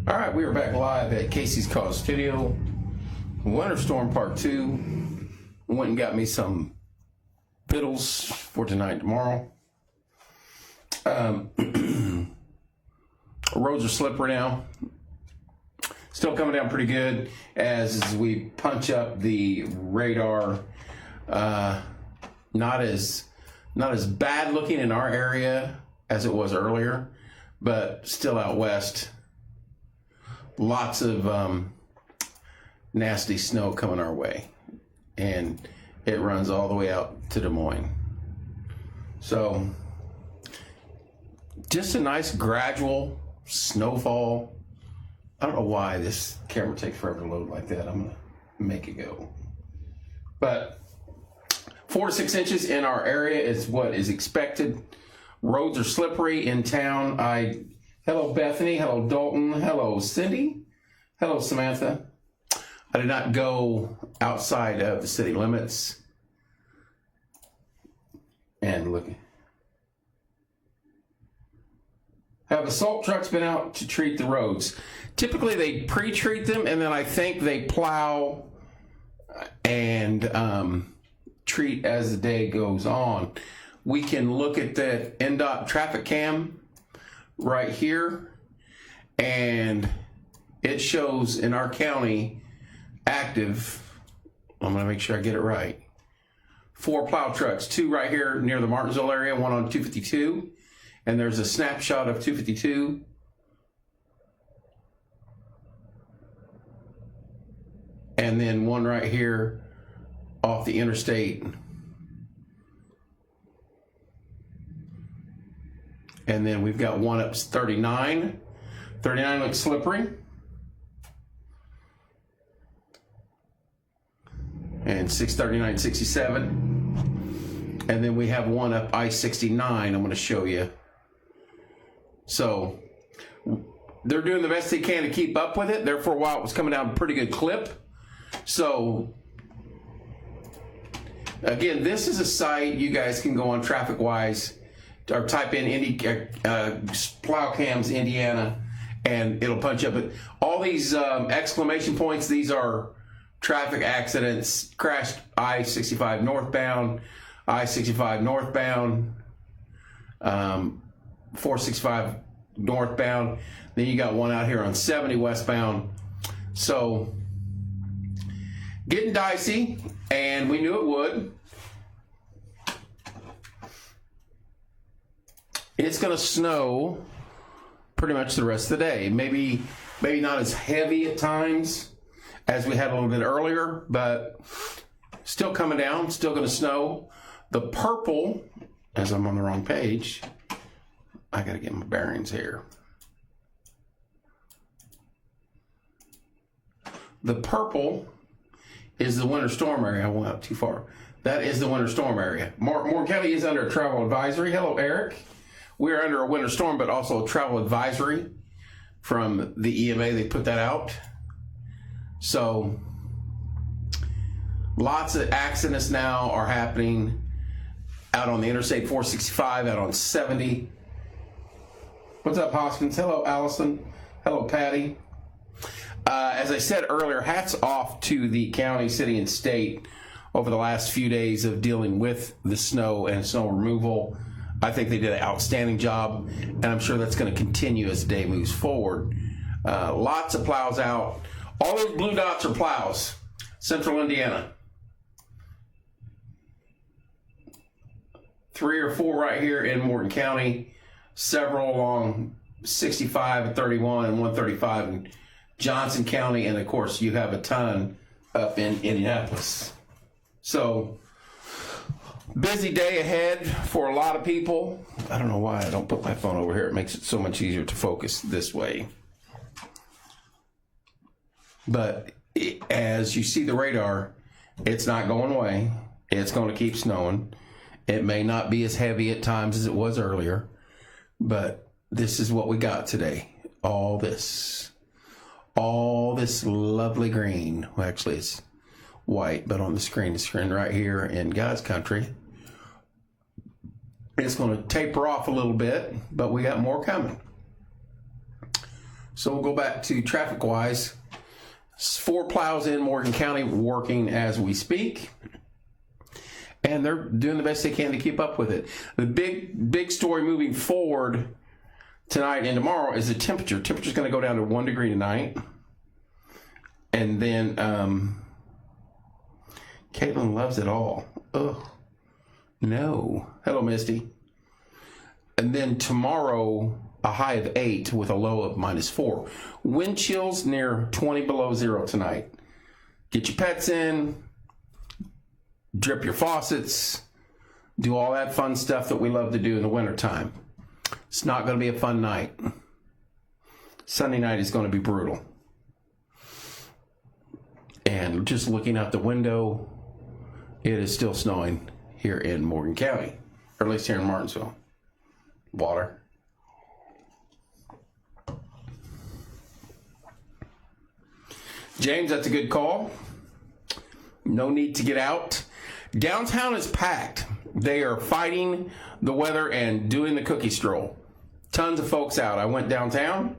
All right, we are back live at Casey's Cause Studio. Winter Storm Part 2. Went and got me some fiddles for tonight and tomorrow. Roads are slippery now. Still coming down pretty good as we punch up the radar. Not as bad looking in our area as it was earlier, but still out west. Lots of nasty snow coming our way, and it runs all the way out to Des Moines. So just a nice gradual snowfall. I don't know why this camera takes forever to load like that. I'm gonna make it go. But 4 to 6 inches in our area is what is expected. Roads are slippery in town. Hello Bethany, hello Dalton, hello Cindy, hello Samantha. I did not go outside of the city limits. And look. Have assault trucks been out to treat the roads? Typically they pre-treat them, and then I think they plow and treat as the day goes on. We can look at the NDOT traffic cam right here, and it shows in our county active, I'm going to make sure I get it right, 4 plow trucks, 2 right here near the Martinsville area, 1 on 252, and there's a snapshot of 252. And then 1 right here off the interstate. And then we've got 1 up 39. 39 looks slippery. And 639, 67. And then we have 1 up I-69 I'm going to show you. So they're doing the best they can to keep up with it. There for a while it was coming down a pretty good clip. So again, this is a site you guys can go on TrafficWise or type in plow cams Indiana, and it'll punch up it. All these exclamation points, these are traffic accidents, crashed I-65 northbound, I-65 northbound, 465 northbound. Then you got 1 out here on 70 westbound. So getting dicey, and we knew it would. It's going to snow pretty much the rest of the day. Maybe not as heavy at times as we had a little bit earlier, but still coming down, still going to snow. The purple, as I'm on the wrong page, I got to get my bearings here. The purple is the winter storm area. I went out too far. That is the winter storm area. Morgan County is under a travel advisory. Hello, Eric. We're under a winter storm, but also a travel advisory from the EMA. They put that out. So lots of accidents now are happening out on the Interstate 465, out on 70. What's up, Hoskins? Hello, Allison. Hello, Patty. As I said earlier, hats off to the county, city, and state over the last few days of dealing with the snow and snow removal. I think they did an outstanding job, and I'm sure that's going to continue as the day moves forward. Lots of plows out. All those blue dots are plows. Central Indiana. 3 or 4 right here in Morgan County. Several along 65 and 31 and 135 in Johnson County, and of course you have a ton up in Indianapolis. So busy day ahead for a lot of people. I don't know why I don't put my phone over here. It makes it so much easier to focus this way. But as you see the radar, it's not going away. It's going to keep snowing. It may not be as heavy at times as it was earlier, but this is what we got today. All this lovely green. Well, actually it's white, but on the screen right here in God's country, it's going to taper off a little bit, but we got more coming. So we'll go back to TrafficWise. 4 plows in Morgan County working as we speak, and they're doing the best they can to keep up with it. The big story moving forward tonight and tomorrow is the temperature. Temperature's going to go down to 1 degree tonight. And then Caitlin loves it all. Ugh. No. Hello, Misty. And then tomorrow, a high of 8 with a low of -4. Wind chills near 20 below zero tonight. Get your pets in. Drip your faucets. Do all that fun stuff that we love to do in the wintertime. It's not going to be a fun night. Sunday night is going to be brutal. And just looking out the window, it is still snowing here in Morgan County, or at least here in Martinsville. Water. James, that's a good call. No need to get out. Downtown is packed. They are fighting the weather and doing the cookie stroll. Tons of folks out. I went downtown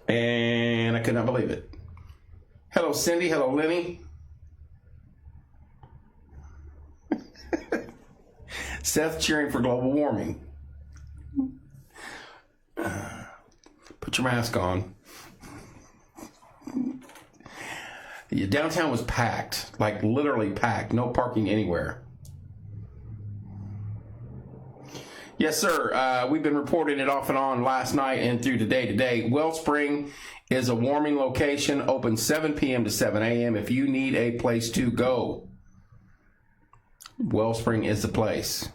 and I could not believe it. Hello, Cindy. Hello, Lenny. Seth cheering for global warming. Put your mask on. Yeah, downtown was packed, like literally packed. No parking anywhere. Yes, sir. We've been reporting it off and on last night and through today. Wellspring is a warming location, open 7 p.m. to 7 a.m. if you need a place to go. Wellspring is the place.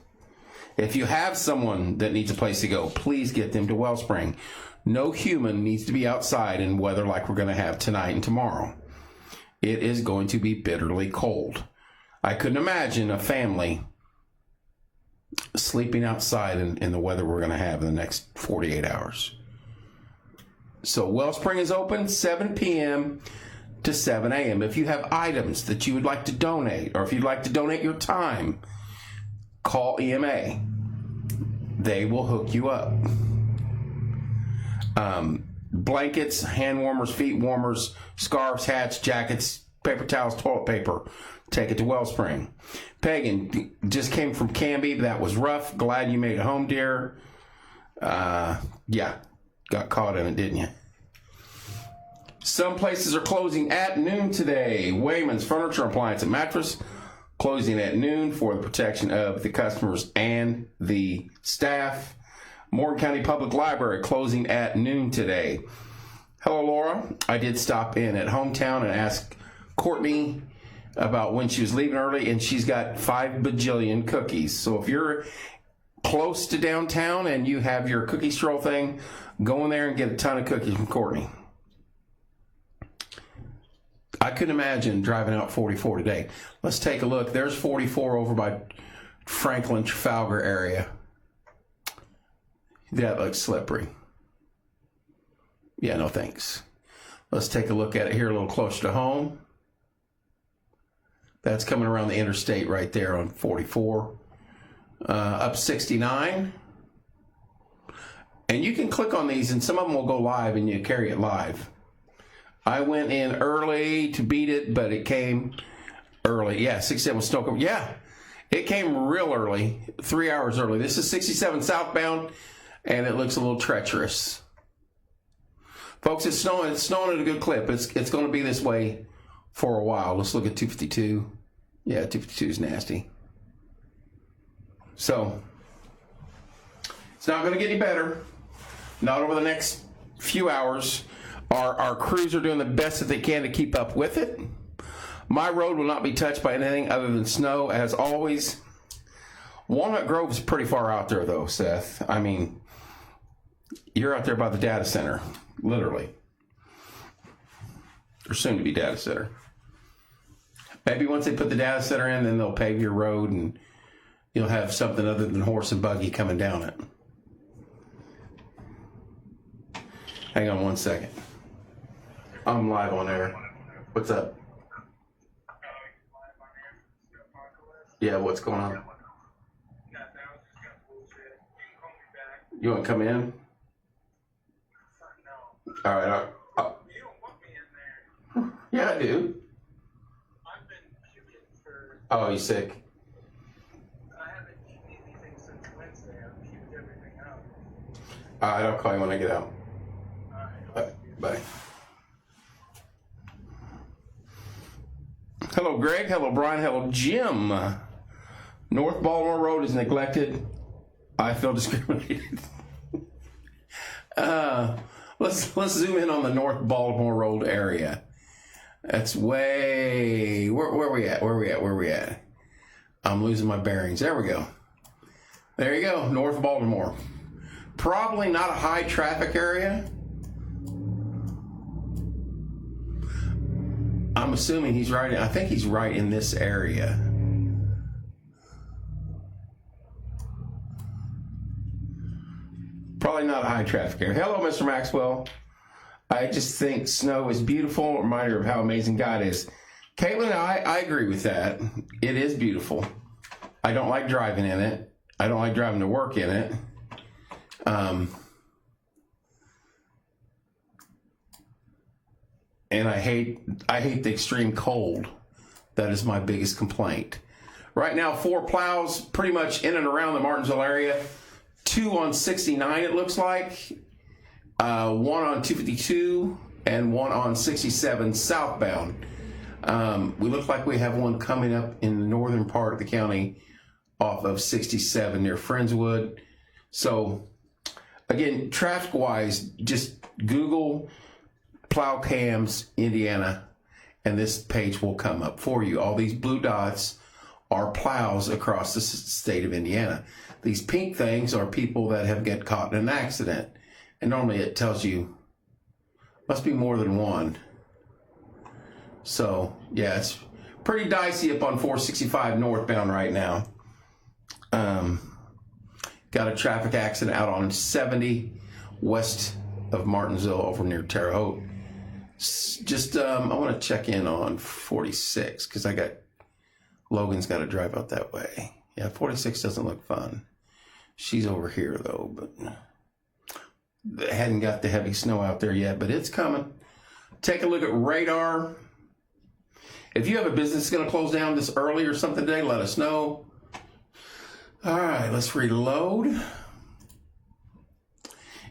If you have someone that needs a place to go, please get them to Wellspring. No human needs to be outside in weather like we're going to have tonight and tomorrow. It is going to be bitterly cold. I couldn't imagine a family sleeping outside in the weather we're going to have in the next 48 hours. So Wellspring is open 7 p.m. to 7 a.m. If you have items that you would like to donate, or if you'd like to donate your time, call EMA. They will hook you up. Blankets, hand warmers, feet warmers, scarves, hats, jackets, paper towels, toilet paper. Take it to Wellspring. Pagan just came from Canby. That was rough. Glad you made it home, dear. Yeah, got caught in it, didn't you? Some places are closing at noon today. Wayman's Furniture, Appliance, and Mattress closing at noon for the protection of the customers and the staff. Morgan County Public Library closing at noon today. Hello, Laura. I did stop in at Hometown and ask Courtney about when she was leaving early, and she's got 5 bajillion cookies. So if you're close to downtown and you have your cookie stroll thing, go in there and get a ton of cookies from Courtney. I couldn't imagine driving out 44 today. Let's take a look. There's 44 over by Franklin, Trafalgar area. That looks slippery. Yeah, no thanks. Let's take a look at it here a little closer to home. That's coming around the interstate right there on 44. Up 69. And you can click on these and some of them will go live and you carry it live. I went in early to beat it, but it came early. Yeah, 67 was Stoker. Yeah, it came real early, 3 hours early. This is 67 southbound, and it looks a little treacherous. Folks, it's snowing. It's snowing at a good clip. It's going to be this way for a while. Let's look at 252. Yeah, 252 is nasty. So, it's not going to get any better. Not over the next few hours. Our crews are doing the best that they can to keep up with it. My road will not be touched by anything other than snow, as always. Walnut Grove is pretty far out there, though, Seth. I mean, you're out there by the data center, literally. Or soon to be data center. Maybe once they put the data center in, then they'll pave your road and you'll have something other than horse and buggy coming down it. Hang on one second. I'm live on air. What's up? Yeah, what's going on? You want to come in? All right. You don't want me in there. Yeah, I do. I've been puking for. Oh, you sick? I haven't eaten anything since Wednesday. I've puked everything out. All right, I'll call you when I get out. All right. Bye. Hello, Greg. Hello, Brian. Hello, Jim. North Baltimore Road is neglected. I feel discriminated. Let's zoom in on the North Baltimore Road area. That's way where we at? I'm losing my bearings. There we go. There you go, North Baltimore. Probably not a high traffic area. I'm assuming he's right. I think he's right in this area. Probably not a high traffic area. Hello, Mr. Maxwell. I just think snow is beautiful. Reminder of how amazing God is. Caitlin, I agree with that. It is beautiful. I don't like driving in it. I don't like driving to work in it. And I hate the extreme cold. That is my biggest complaint. Right now, 4 plows pretty much in and around the Martinsville area. 2 on 69, it looks like. 1 on 252 and 1 on 67 southbound. We look like we have one coming up in the northern part of the county off of 67 near Friendswood. So, again, traffic-wise, just Google plow cams Indiana, and this page will come up for you. All these blue dots are plows across the state of Indiana. These pink things are people that have get caught in an accident. And normally it tells you, must be more than one. So, yeah, it's pretty dicey up on 465 northbound right now. Got a traffic accident out on 70 west of Martinsville over near Terre Haute. Just, I want to check in on 46 because Logan's got to drive out that way. Yeah, 46 doesn't look fun. She's over here though, but hadn't got the heavy snow out there yet, but it's coming. Take a look at radar. If you have a business that's going to close down this early or something today, let us know. All right, let's reload.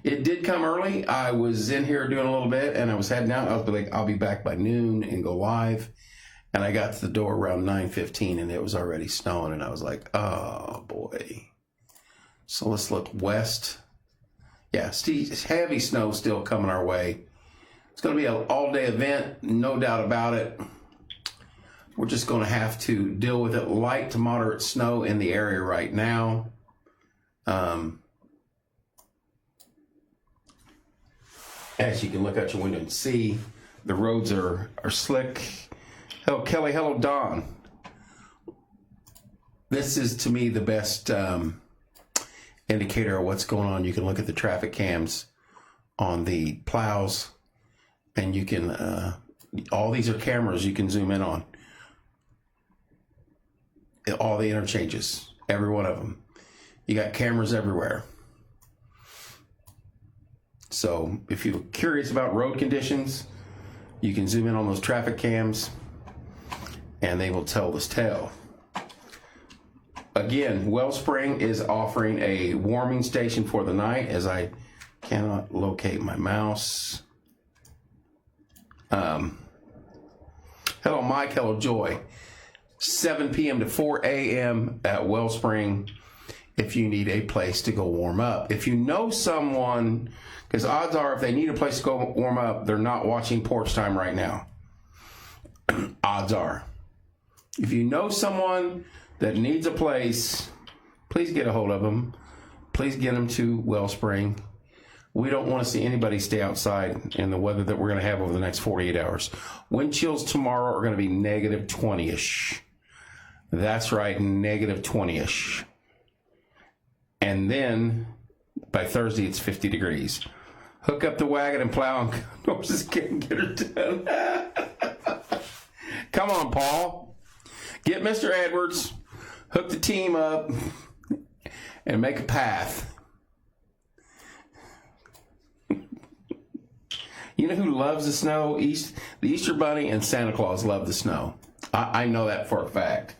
It did come early. I was in here doing a little bit, and I was heading out. I was like, I'll be back by noon and go live. And I got to the door around 9:15, and it was already snowing, and I was like, oh, boy. So let's look west. Yeah, heavy snow still coming our way. It's going to be an all-day event, no doubt about it. We're just going to have to deal with it. Light to moderate snow in the area right now. As you can look out your window and see, the roads are slick. Hello, Kelly. Hello, Don. This is, to me, the best indicator of what's going on. You can look at the traffic cams on the plows, and you can, all these are cameras you can zoom in on. All the interchanges, every one of them. You got cameras everywhere. So if you're curious about road conditions, you can zoom in on those traffic cams and they will tell this tale. Again, Wellspring is offering a warming station for the night, as I cannot locate my mouse. Hello, Mike. Hello, Joy. 7 p.m. to 4 a.m. at Wellspring if you need a place to go warm up. If you know someone, because odds are if they need a place to go warm up, they're not watching Porch Time right now. Odds are. If you know someone that needs a place, please get a hold of them. Please get them to Wellspring. We don't want to see anybody stay outside in the weather that we're going to have over the next 48 hours. Wind chills tomorrow are going to be negative 20-ish. That's right, negative 20-ish. And then by Thursday, it's 50 degrees. Hook up the wagon and plow and horses can get her done. Come on, Paul. Get Mr. Edwards, hook the team up, and make a path. You know who loves the snow? The Easter Bunny and Santa Claus love the snow. I know that for a fact.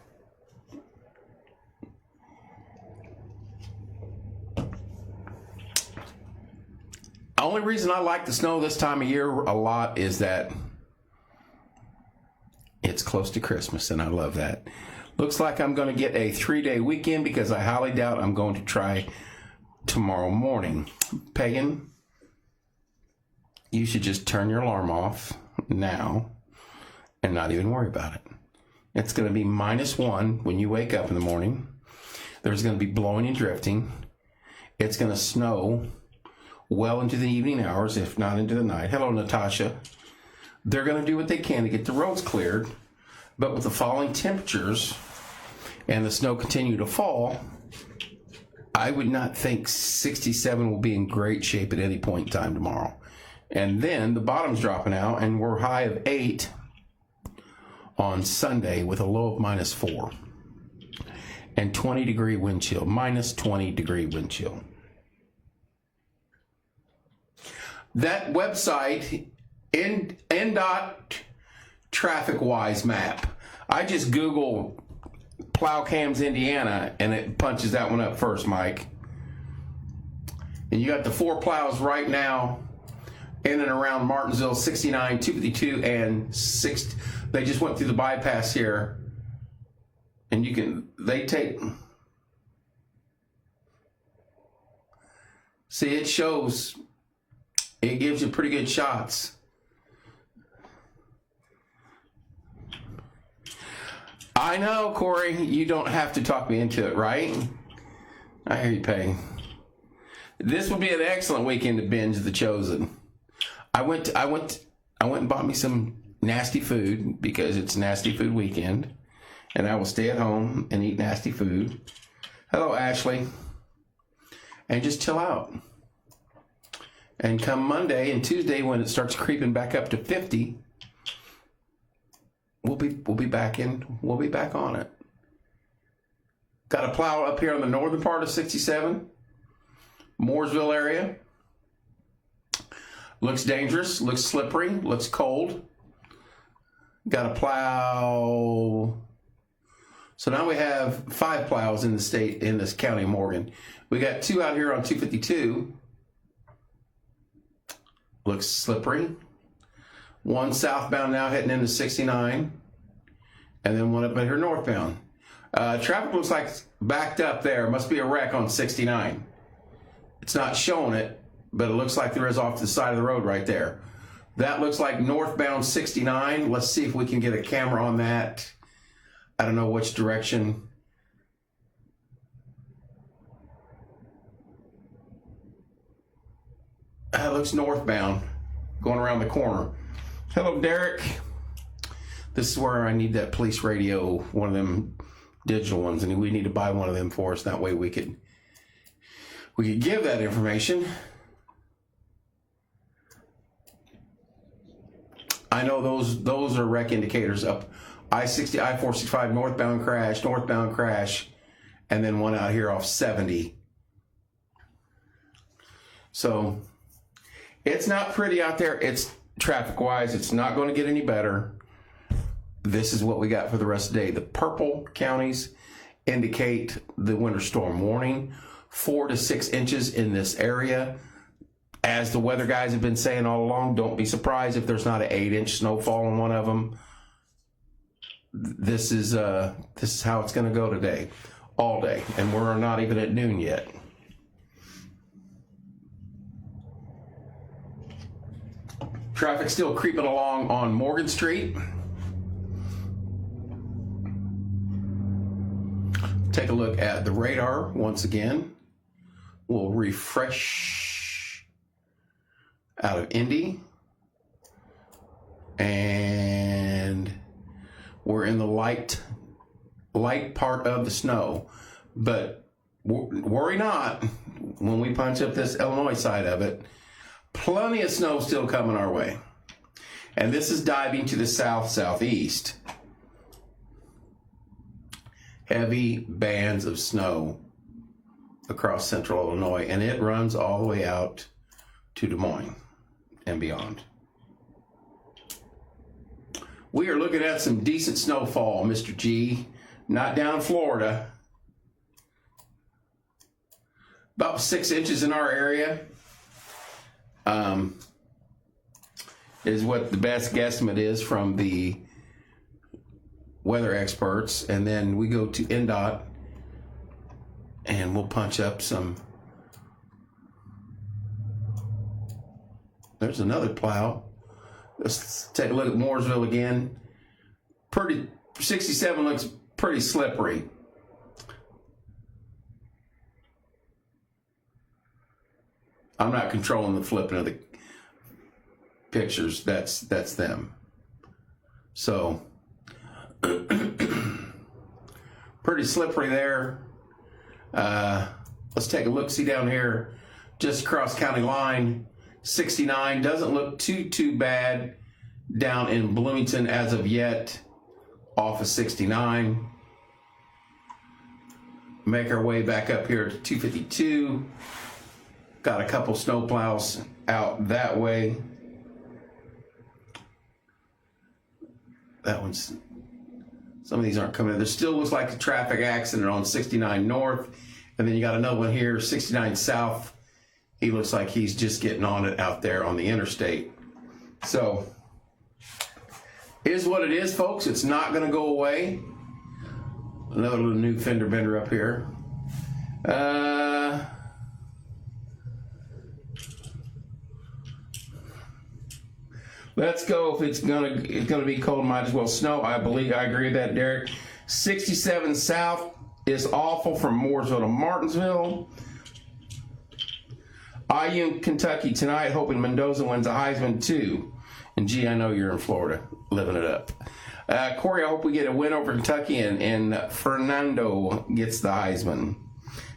Only reason I like the snow this time of year a lot is that it's close to Christmas, and I love that. Looks like I'm going to get a 3-day weekend because I highly doubt I'm going to try tomorrow morning. Pagan, you should just turn your alarm off now and not even worry about it. It's going to be -1 when you wake up in the morning. There's going to be blowing and drifting. It's going to snow well into the evening hours, if not into the night. Hello, Natasha. They're going to do what they can to get the roads cleared, but with the falling temperatures and the snow continue to fall, I would not think 67 will be in great shape at any point in time tomorrow. And then the bottom's dropping out, and we're high of 8 on Sunday with a low of -4 and 20-degree wind chill, -20-degree wind chill. That website, NDOT TrafficWise map, I just Google plow cams Indiana and it punches that one up first, Mike. And you got the 4 plows right now in and around Martinsville, 69, 252, and 6. They just went through the bypass here. And they take, see, it shows, it gives you pretty good shots. I know, Corey, you don't have to talk me into it, right? I hear you, Pay. This would be an excellent weekend to binge The Chosen. I went and bought me some nasty food because it's nasty food weekend, and I will stay at home and eat nasty food. Hello, Ashley. And just chill out. And come Monday and Tuesday, when it starts creeping back up to 50, we'll be back on it. Got a plow up here on the northern part of 67, Mooresville area. Looks dangerous, looks slippery, looks cold. Got a plow. So now we have 5 plows in the state, in this county of Morgan. We got 2 out here on 252. Looks slippery. 1 southbound now heading into 69. And then 1 up here northbound. Traffic looks like backed up there. Must be a wreck on 69. It's not showing it, but it looks like there is off to the side of the road right there. That looks like northbound 69. Let's see if we can get a camera on that. I don't know which direction. That looks northbound, going around the corner. Hello, Derek. This is where I need that police radio, one of them digital ones, and we need to buy one of them for us. That way we could give that information. I know those are wreck indicators up I-60, I-465 northbound crash, and then 1 out here off 70. So it's not pretty out there. It's traffic-wise. It's not going to get any better. This is what we got for the rest of the day. The purple counties indicate the winter storm warning, 4 to 6 inches in this area. As the weather guys have been saying all along, don't be surprised if there's not an 8-inch snowfall in one of them. This is how it's going to go today, all day, and we're not even at noon yet. Traffic still creeping along on Morgan Street. Take a look at the radar once again. We'll refresh out of Indy. And we're in the light part of the snow. But worry not, when we punch up this Illinois side of it, plenty of snow still coming our way. And this is diving to the south-southeast. Heavy bands of snow across central Illinois, and it runs all the way out to Des Moines and beyond. We are looking at some decent snowfall, Mr. G. Not down in Florida. About 6 inches in our area. is what the best guesstimate is from the weather experts. And then we go to NDOT and we'll punch up some. There's another plow. Let's take a look at Mooresville again. 67 looks pretty slippery. I'm not controlling the flipping of the pictures. That's them. So pretty slippery there. Let's take a look. See down here, just across county line, 69 doesn't look too bad down in Bloomington as of yet, off of 69. Make our way back up here to 252. Got a couple snowplows out that way. That one's, some of these aren't coming in. There still looks like a traffic accident on 69 North. And then you got another one here, 69 South. He looks like he's just getting on it out there on the interstate. So, is what it is, folks. It's not going to go away. Another little new fender bender up here. Let's go. If it's gonna be cold, might as well snow. I agree with that, Derek. 67 South is awful from Mooresville to Martinsville. IU Kentucky tonight, hoping Mendoza wins a Heisman too. And gee, I know you're in Florida, living it up. Corey, I hope we get a win over Kentucky and Fernando gets the Heisman.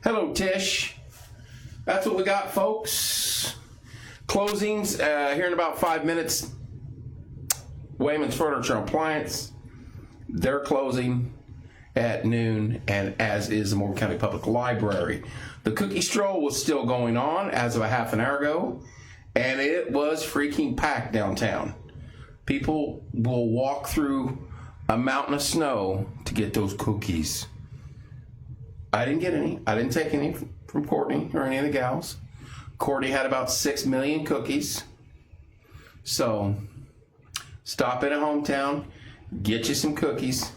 Hello, Tish. That's what we got, folks. Closings here in about 5 minutes. Wayman's Furniture and Appliance, they're closing at noon, and as is the Morgan County Public Library. The cookie stroll was still going on as of a half an hour ago, and it was freaking packed downtown. People will walk through a mountain of snow to get those cookies. I didn't get any. I didn't take any from Courtney or any of the gals. Courtney had about 6 million cookies. So stop in a hometown, get you some cookies.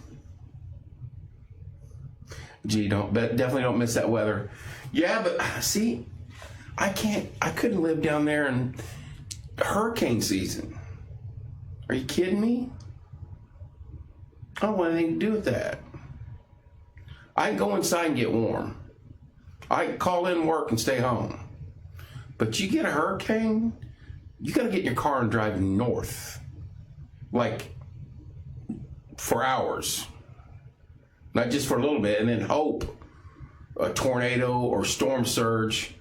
Gee, definitely don't miss that weather. Yeah, but see, I couldn't live down there in hurricane season. Are you kidding me? I don't want anything to do with that. I can go inside and get warm. I can call in work and stay home. But you get a hurricane, you got to get in your car and drive north. Like, for hours. Not just for a little bit, and then hope a tornado or storm surge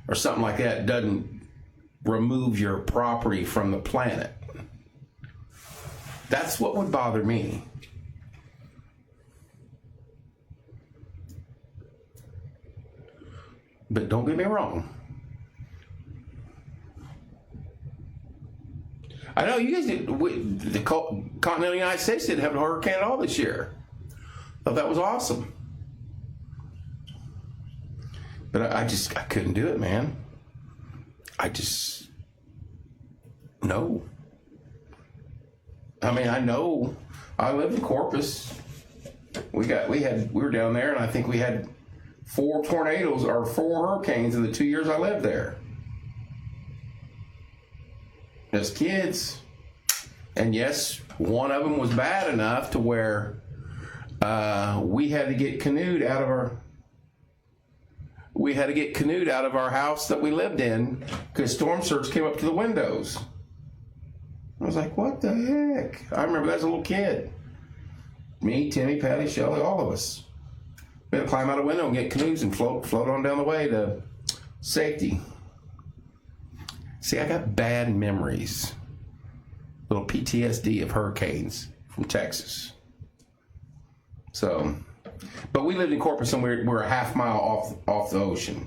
or something like that doesn't remove your property from the planet. That's what would bother me. But don't get me wrong. I know you guys did. The continental United States didn't have a hurricane at all this year. Thought that was awesome. But I couldn't do it, man. No. I mean, I know. I live in Corpus. We were down there, and I think we had 4 tornadoes or 4 hurricanes in the 2 years I lived there. As kids. And yes, one of them was bad enough to where we had to get canoed out of our house that we lived in because storm surge came up to the windows. I was like, what the heck? I remember that as a little kid. Me, Timmy, Patty, Shelley, all of us. We had to climb out a window and get canoes and float on down the way to safety. See, I got bad memories. Little PTSD of hurricanes from Texas. So, but we lived in Corpus and we're a half mile off the ocean.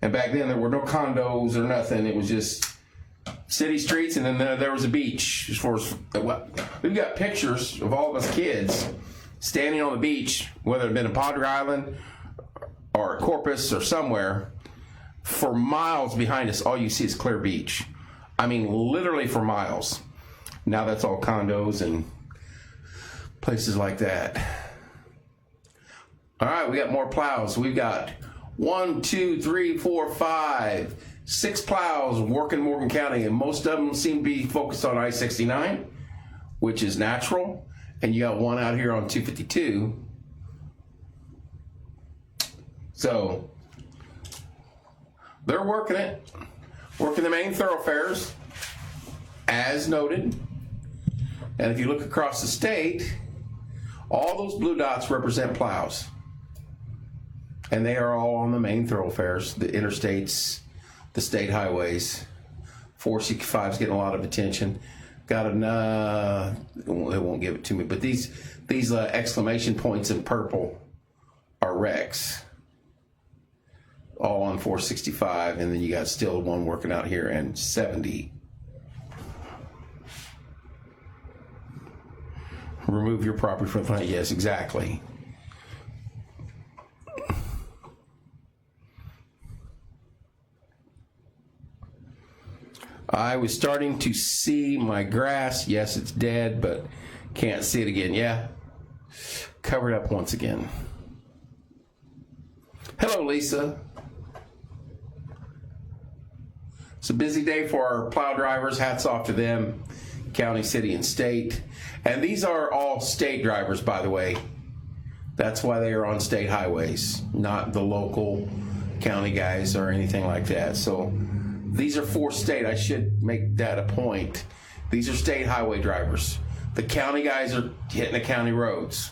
And back then there were no condos or nothing. It was just city streets, and then there was a beach. As far as we've got pictures of all of us kids standing on the beach, whether it had been in Padre Island or Corpus or somewhere, for miles behind us, all you see is clear beach. I mean, literally for miles. Now that's all condos and places like that. All right, we got more plows. We've got 1, 2, 3, 4, 5, 6 plows working Morgan County, and most of them seem to be focused on I-69, which is natural. And you got one out here on 252. So they're working it, working the main thoroughfares, as noted. And if you look across the state, all those blue dots represent plows. And they are all on the main thoroughfares, the interstates, the state highways. 465 is getting a lot of attention. Got enough, it won't give it to me, but these exclamation points in purple are wrecks. All on 465, and then you got still one working out here and 70. Remove your property from the front. Yes, exactly. I was starting to see my grass. Yes, it's dead, but can't see it again. Yeah, covered up once again. Hello, Lisa. It's a busy day for our plow drivers. Hats off to them, county, city, and state. And these are all state drivers, by the way. That's why they are on state highways, not the local county guys or anything like that. So these are for state. I should make that a point. These are state highway drivers. The county guys are hitting the county roads.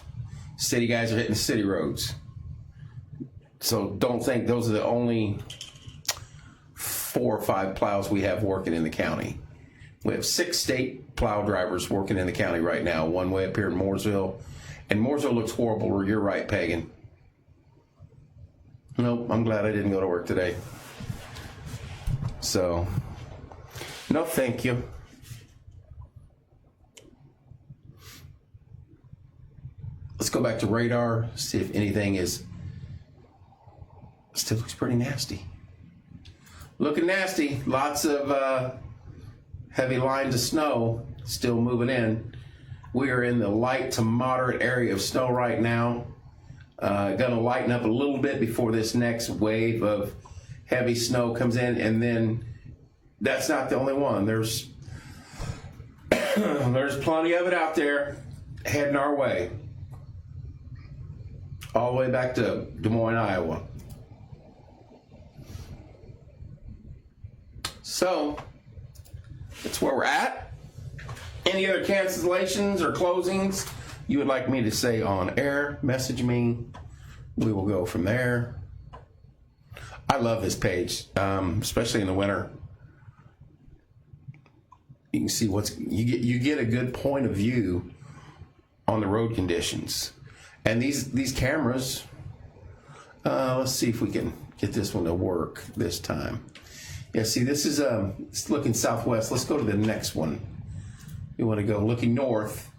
City guys are hitting the city roads. So don't think those are the only 4 or 5 plows we have working in the county. We have 6 state plow drivers working in the county right now. One way up here in Mooresville. And Mooresville looks horrible. You're right, Pagan. Nope, I'm glad I didn't go to work today. So, no thank you. Let's go back to radar, see if anything is, still looks pretty nasty. Looking nasty. Lots of heavy lines of snow still moving in. We are in the light to moderate area of snow right now. Going to lighten up a little bit before this next wave of heavy snow comes in, and then that's not the only one. There's plenty of it out there heading our way. All the way back to Des Moines, Iowa. So, that's where we're at. Any other cancellations or closings you would like me to say on air, message me. We will go from there. I love this page, especially in the winter. You can see you get a good point of view on the road conditions. And these cameras, let's see if we can get this one to work this time. Yeah, see, this is it's looking southwest. Let's go to the next one. You want to go looking north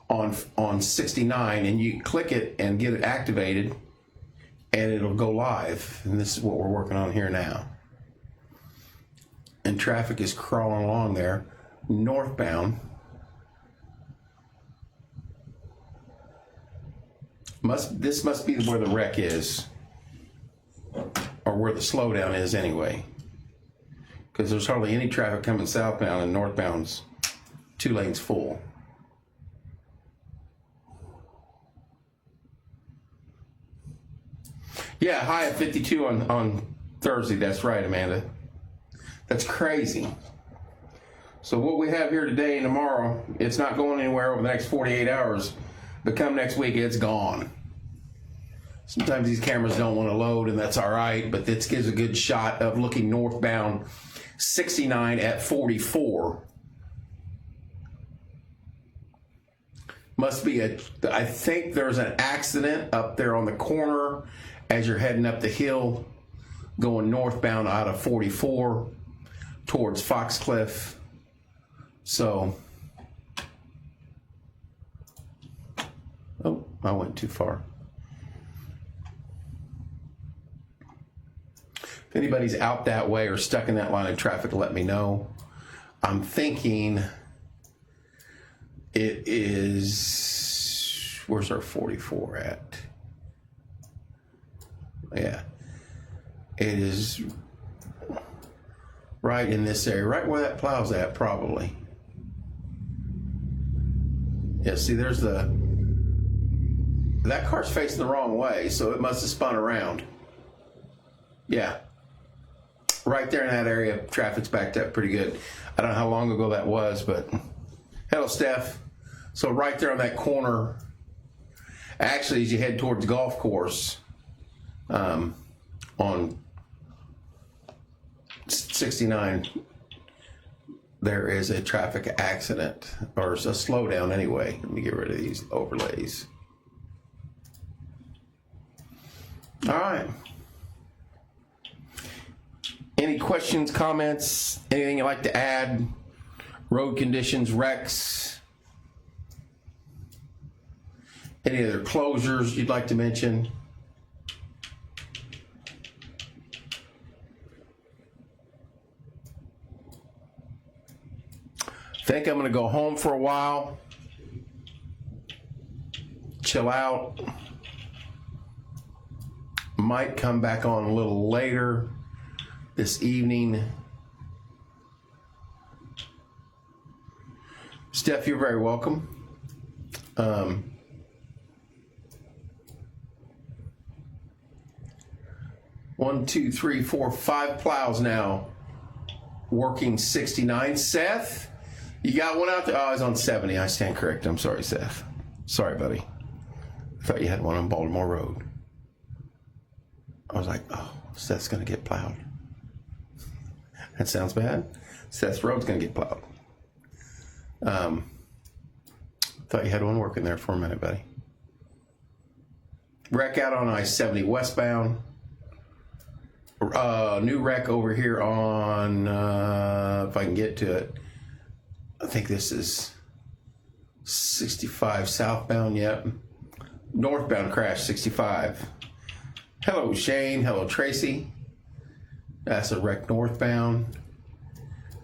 on 69, and you click it and get it activated, and it'll go live. And this is what we're working on here now. And traffic is crawling along there, northbound. This must be where the wreck is, or where the slowdown is anyway, because there's hardly any traffic coming southbound, and northbound's 2 lanes full. Yeah, high at 52 on Thursday. That's right, Amanda. That's crazy. So what we have here today and tomorrow, it's not going anywhere over the next 48 hours. But come next week, it's gone. Sometimes these cameras don't want to load, and that's all right. But this gives a good shot of looking northbound 69 at 44. Must be I think there's an accident up there on the corner as you're heading up the hill, going northbound out of 44 towards Foxcliff. So, oh, I went too far. If anybody's out that way or stuck in that line of traffic, let me know. I'm thinking it is, where's our 44 at? Yeah. It is right in this area, right where that plow's at, probably. Yeah, see, there's that car's facing the wrong way, so it must have spun around. Yeah. Right there in that area, traffic's backed up pretty good. I don't know how long ago that was, but hello, Steph. So right there on that corner, actually, as you head towards the golf course, on 69, there is a traffic accident, or a slowdown anyway. Let me get rid of these overlays. All right. Any questions, comments, anything you'd like to add? Road conditions, wrecks, any other closures you'd like to mention? Think I'm going to go home for a while, chill out. Might come back on a little later this evening. Steph, you're very welcome. 1, 2, 3, 4, 5 plows now working 69. Seth, you got one out there? Oh, I was on 70. I stand corrected. I'm sorry, Seth. Sorry, buddy. I thought you had one on Baltimore Road. I was like, oh, Seth's going to get plowed. That sounds bad. Seth's Road's going to get plowed. Thought you had one working there for a minute, buddy. Wreck out on I-70 westbound. New wreck over here on, if I can get to it, I think this is 65 southbound, yep. Northbound crash, 65. Hello, Shane. Hello, Tracy. That's a wreck northbound.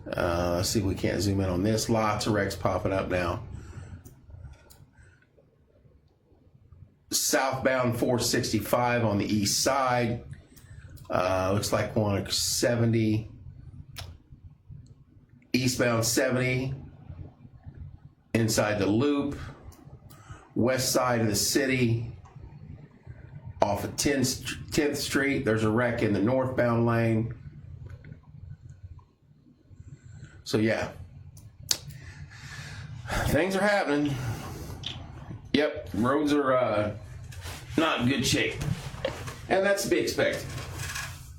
Let's see if we can't zoom in on this. Lots of wrecks popping up now. Southbound 465 on the east side. Looks like 170. Eastbound 70. Inside the loop. West side of the city. Off of 10th Street, there's a wreck in the northbound lane. So yeah, things are happening. Yep, roads are not in good shape. And that's to be expected.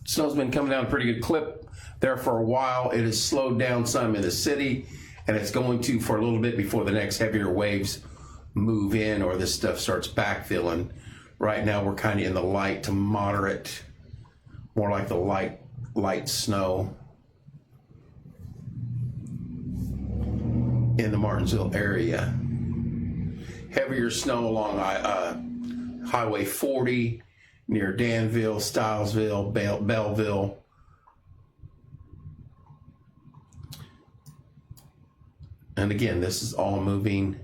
Snow's been coming down a pretty good clip there for a while. It has slowed down some in the city, and it's going to for a little bit before the next heavier waves move in or this stuff starts backfilling. Right now we're kind of in the light to moderate, more like the light snow in the Martinsville area. Heavier snow along Highway 40 near Danville, Stylesville, Belleville. And again, this is all moving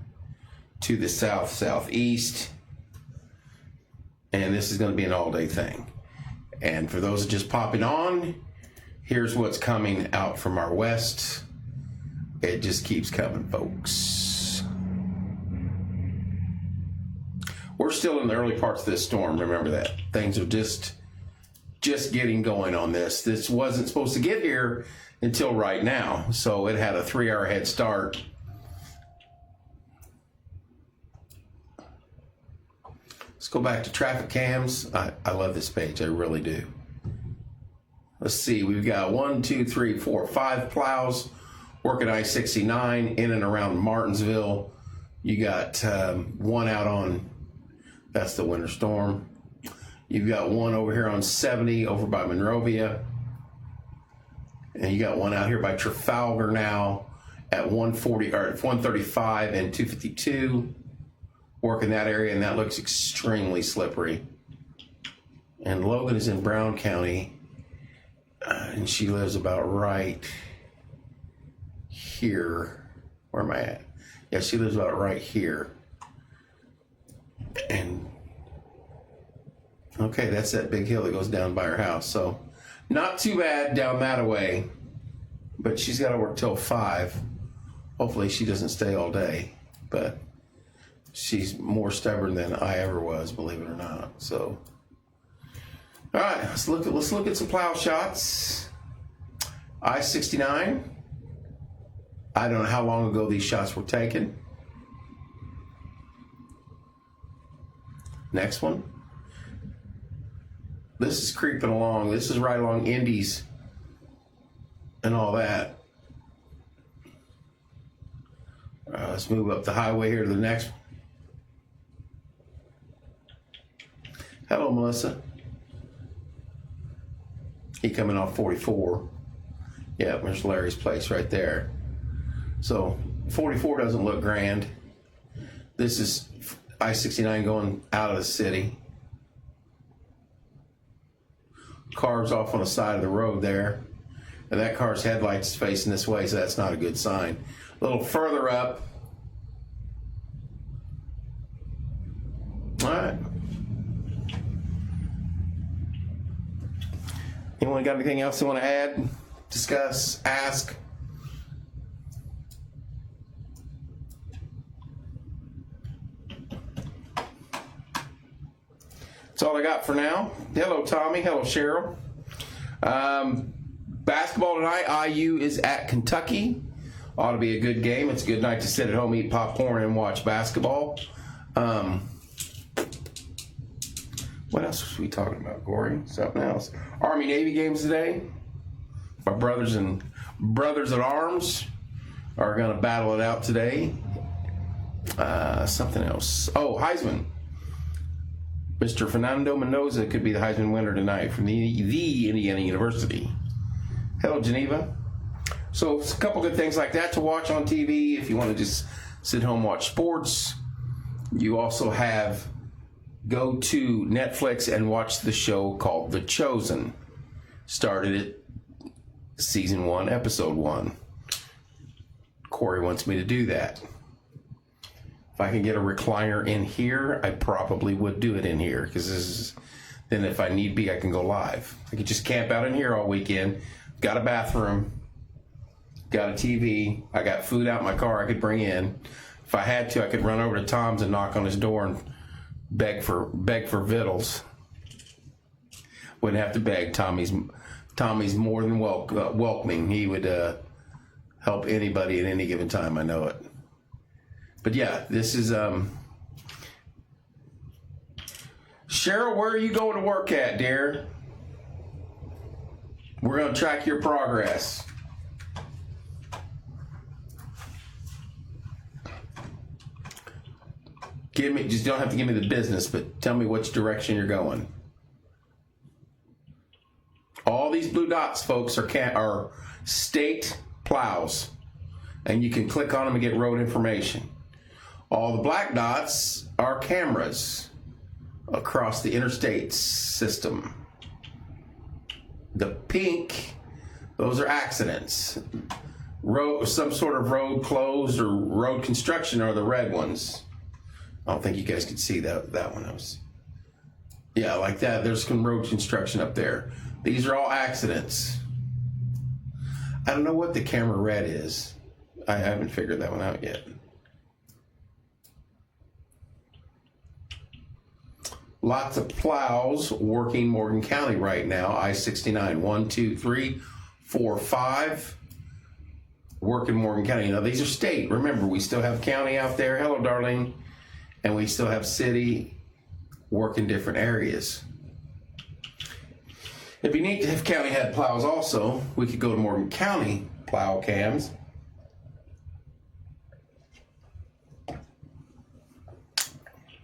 to the southeast. And this is going to be an all-day thing. And for those just popping on, here's what's coming out from our west. It just keeps coming, folks. We're still in the early parts of this storm, remember that. Things are just getting going on this. This wasn't supposed to get here until right now, so it had a 3-hour head start. Let's go back to traffic cams. I love this page, I really do. Let's see, we've got 1, 2, 3, 4, 5 plows working I-69 in and around Martinsville. You got one out on, that's the winter storm. You've got one over here on 70 over by Monrovia. And you got one out here by Trafalgar now at 140 or at 135 and 252. Working that area, and that looks extremely slippery. And Logan is in Brown County, And she lives about right here. Where am I at? Yeah, she lives about right here. And okay, that's that big hill that goes down by her house. So not too bad down that way. But she's got to work till 5. Hopefully she doesn't stay all day. But she's more stubborn than I ever was, believe it or not. So, all right, let's look at some plow shots. I-69. I don't know how long ago these shots were taken. Next one. This is creeping along. This is right along Indies and all that. Let's move up the highway here to the next one. Hello, Melissa. He coming off 44. Yeah, there's Larry's place right there. So 44 doesn't look grand. This is I-69 going out of the city. Car's off on the side of the road there. And that car's headlights facing this way, so that's not a good sign. A little further up. All right. Anyone got anything else you want to add, discuss, ask? That's all I got for now. Hello, Tommy. Hello, Cheryl. Basketball tonight, IU is at Kentucky. Ought to be a good game. It's a good night to sit at home, eat popcorn, and watch basketball. What else was we talking about, Corey? Something else. Army-Navy games today. My brothers at arms are going to battle it out today. Something else. Oh, Heisman. Mr. Fernando Mendoza could be the Heisman winner tonight from the Indiana University. Hello, Geneva. So it's a couple good things like that to watch on TV if you want to just sit home and watch sports. You also have go to Netflix and watch the show called The Chosen. Started it season 1, episode 1. Corey wants me to do that. If I can get a recliner in here, I probably would do it in here because then if I need be, I can go live. I could just camp out in here all weekend. Got a bathroom, got a TV, I got food out in my car I could bring in. If I had to, I could run over to Tom's and knock on his door and beg for vittles. Wouldn't have to beg. Tommy's more than welcoming. He would help anybody at any given time. I know it. But yeah, this is Cheryl. Where are you going to work at, dear? We're going to track your progress. Just don't have to give me the business, but tell me which direction you're going. All these blue dots, folks, are state plows, and you can click on them and get road information. All the black dots are cameras across the interstate system. The pink, those are accidents. Some sort of road closed or road construction are the red ones. I don't think you guys could see that one. Yeah, like that. There's some road construction up there. These are all accidents. I don't know what the camera red is. I haven't figured that one out yet. Lots of plows working Morgan County right now. I-69, 1, 2, 3, 4, 5. Working Morgan County. Now, these are state. Remember, we still have county out there. Hello, darling. And we still have city working different areas. It'd be neat to have county head plows also. We could go to Morgan County plow cams.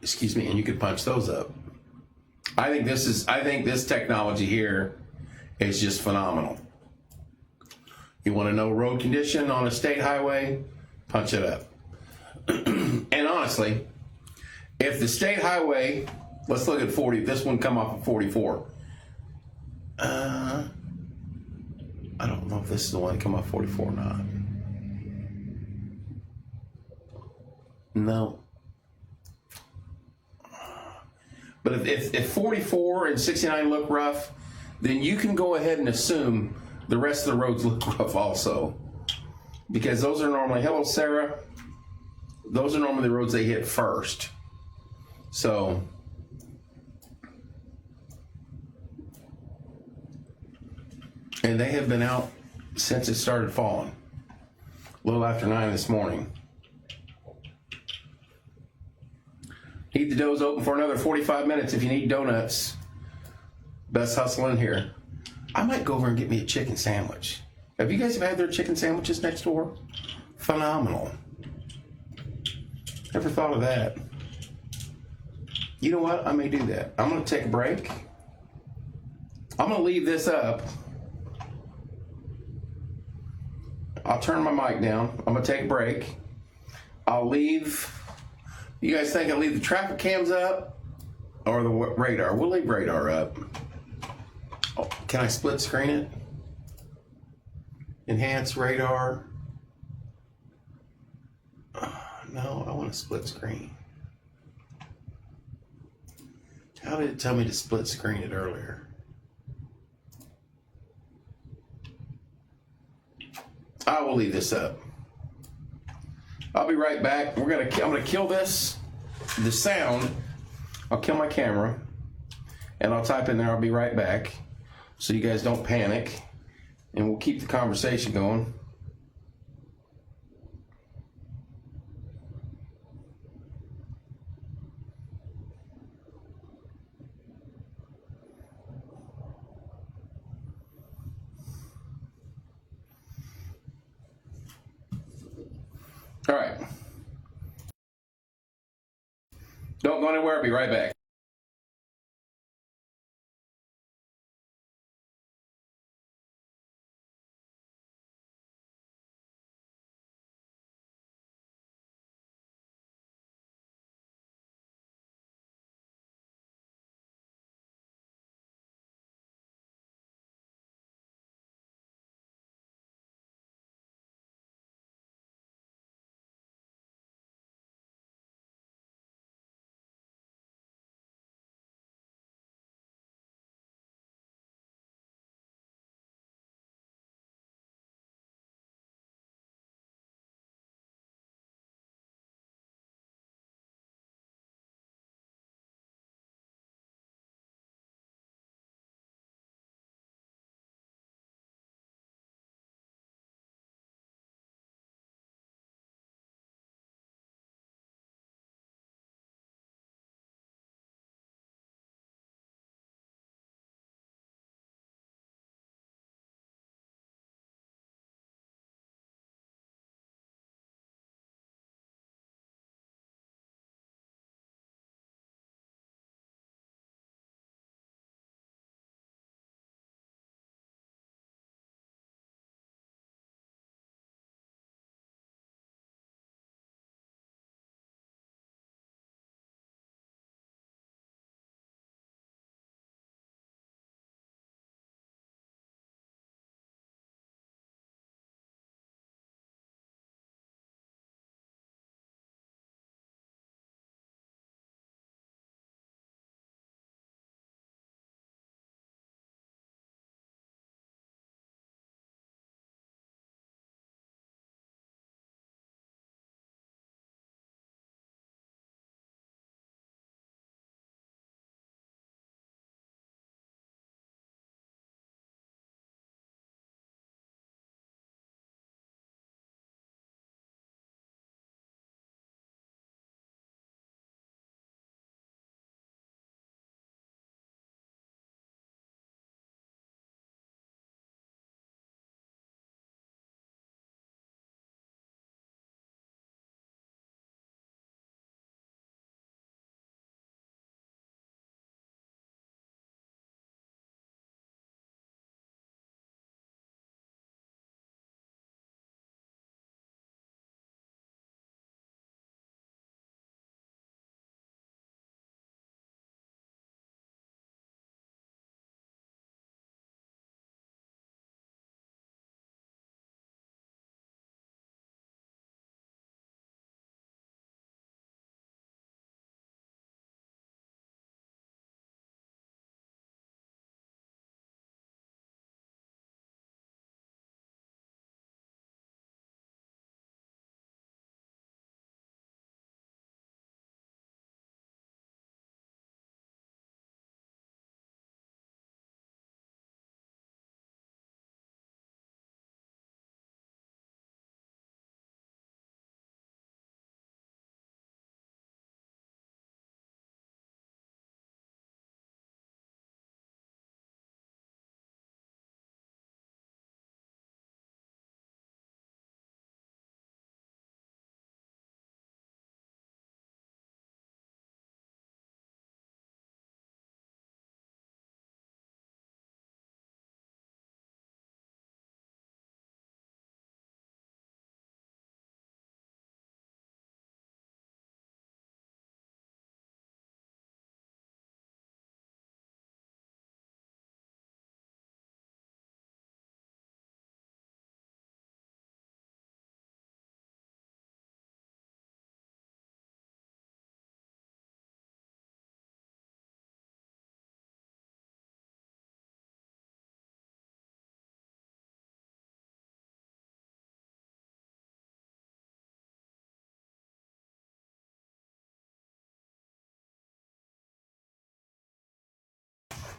Excuse me, and you could punch those up. I think this technology here is just phenomenal. You want to know road condition on a state highway? Punch it up. And honestly, if the state highway, let's look at 40, this one come off of 44. don't know if this is the one that come off 44 or not. No. But if 44 and 69 look rough, then you can go ahead and assume the rest of the roads look rough also. Because those are normally, hello Sarah, those are normally the roads they hit first. So, and they have been out since it started falling. A little after 9 this morning. Heat the Dough's open for another 45 minutes if you need donuts. Best hustle in here. I might go over and get me a chicken sandwich. Have you guys ever had their chicken sandwiches next door? Phenomenal. Never thought of that. You know what? I may do that. I'm going to take a break. I'm going to leave this up. I'll turn my mic down. I'm going to take a break. I'll leave. You guys think I'll leave the traffic cams up or the radar? We'll leave radar up. Oh, can I split screen it? Enhance radar. No, I want to split screen. How did it tell me to split screen it earlier? I will leave this up. I'll be right back. I'm gonna kill the sound. I'll kill my camera, and I'll type in there. I'll be right back, so you guys don't panic, and we'll keep the conversation going. All right. Don't go anywhere. I'll be right back.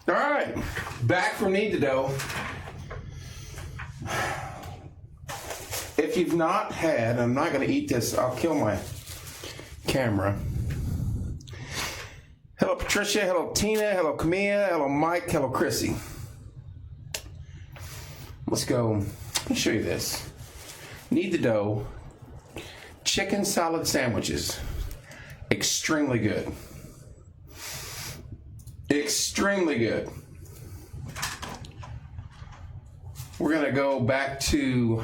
All right, back from Need to Dough. If you've not had, I'm not going to eat this, I'll kill my camera. Hello, Patricia. Hello, Tina. Hello, Camilla. Hello, Mike. Hello, Chrissy. Let's go. Let me show you this. Need the Dough. Chicken salad sandwiches. Extremely good. Extremely good. We're going to go back to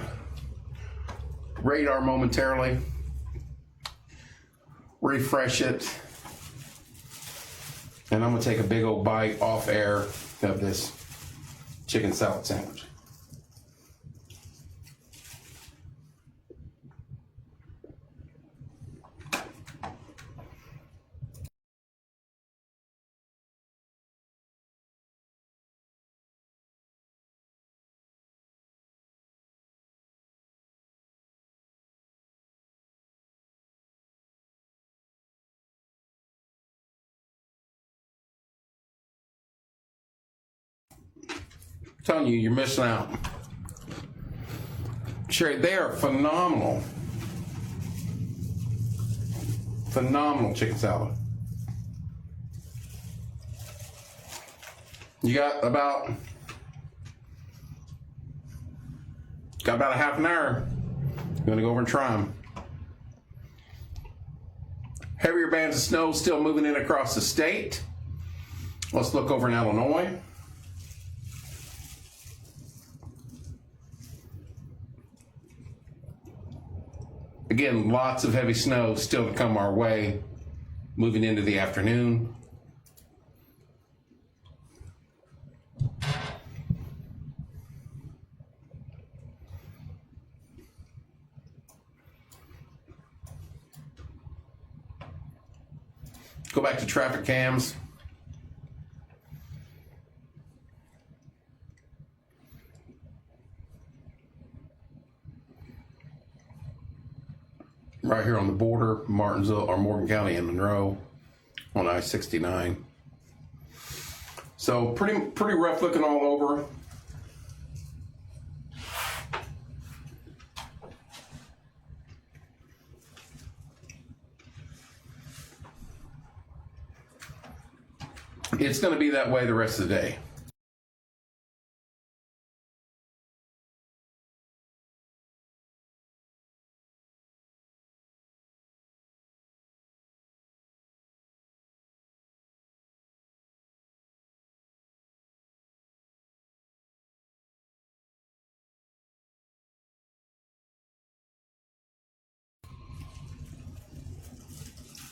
radar momentarily. Refresh it. And I'm going to take a big old bite off air of this chicken salad sandwich. I'm telling you, you're missing out. Sherry, they are phenomenal. Phenomenal chicken salad. You got about a half an hour. You want to go over and try them. Heavier bands of snow still moving in across the state. Let's look over in Illinois. Again, lots of heavy snow still to come our way, moving into the afternoon. Go back to traffic cams. Right here on the border, Martinsville or Morgan County and Monroe on I-69. So pretty rough looking all over. It's going to be that way the rest of the day.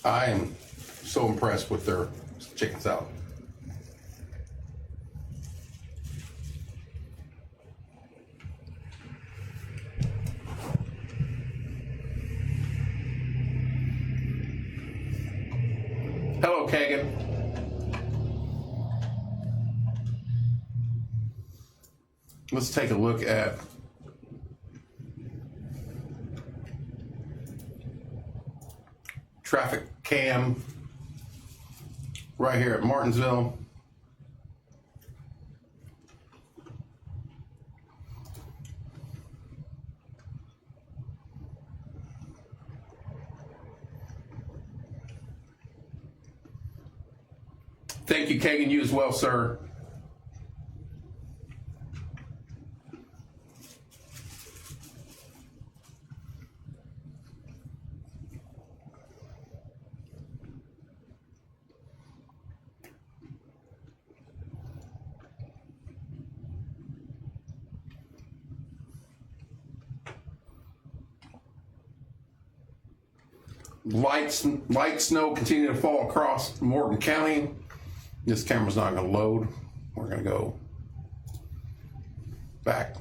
I am so impressed with their chicken salad. Hello, Kagan. Let's take a look at traffic cam right here at Martinsville. Thank you, Kagan. You as well, sir. Light snow continue to fall across Morgan County. This camera's not going to load. We're going to go back.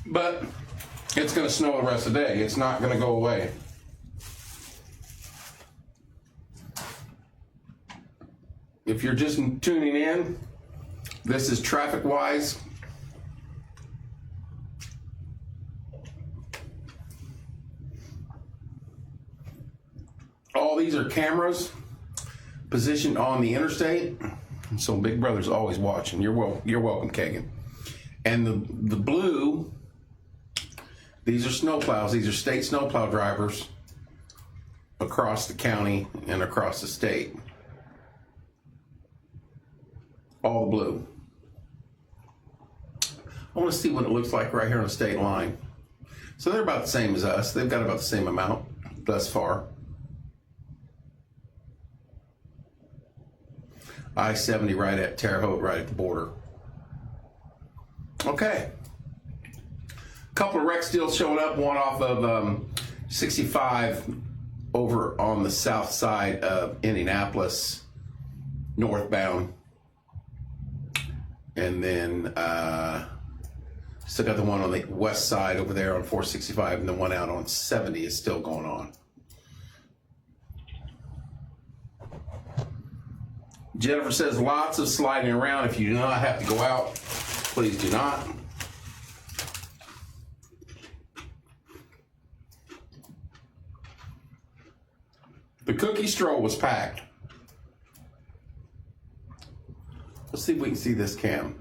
But it's going to snow the rest of the day. It's not going to go away. if you're just tuning in, this is traffic wise. All these are cameras positioned on the interstate, so Big Brother's always watching. You're welcome, Kagan. And the blue, these are snowplows. These are state snowplow drivers across the county and across the state. All the blue. I want to see what it looks like right here on the state line. So they're about the same as us. They've got about the same amount thus far. I-70 right at Terre Haute, right at the border. Okay. A couple of wrecks still showing up. One off of 65 over on the south side of Indianapolis, northbound. And then still got the one on the west side over there on 465, and the one out on 70 is still going on. Jennifer says lots of sliding around. If you do not have to go out, please do not. The cookie stroll was packed. Let's see if we can see this cam.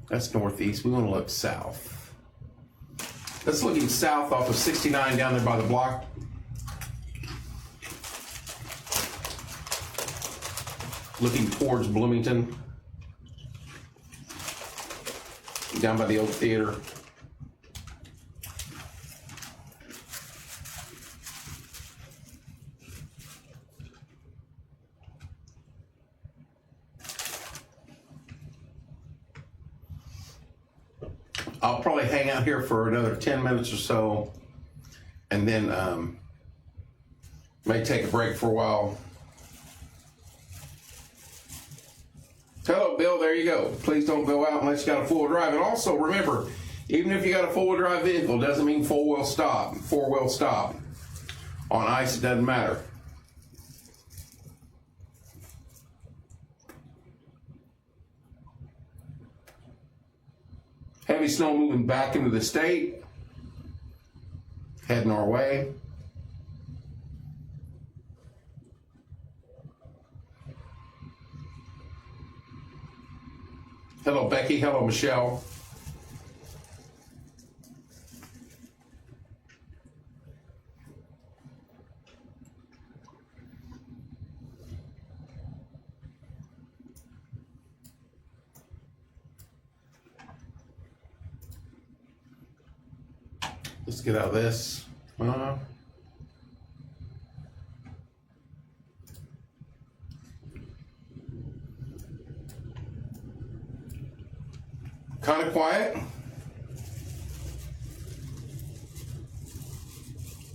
That's northeast. We want to look south. That's looking south off of 69 down there by the block. Looking towards Bloomington. Down by the Oak Theater. I'll probably hang out here for another 10 minutes or so, and then may take a break for a while. Hello, Bill. There you go. Please don't go out unless you got a four-wheel drive. And also remember, even if you got a four-wheel drive vehicle, doesn't mean four-wheel stop. Four-wheel stop. On ice, it doesn't matter. Heavy snow moving back into the state, heading our way. Hello, Becky. Hello, Michelle. Let's get out of this. Kind of quiet.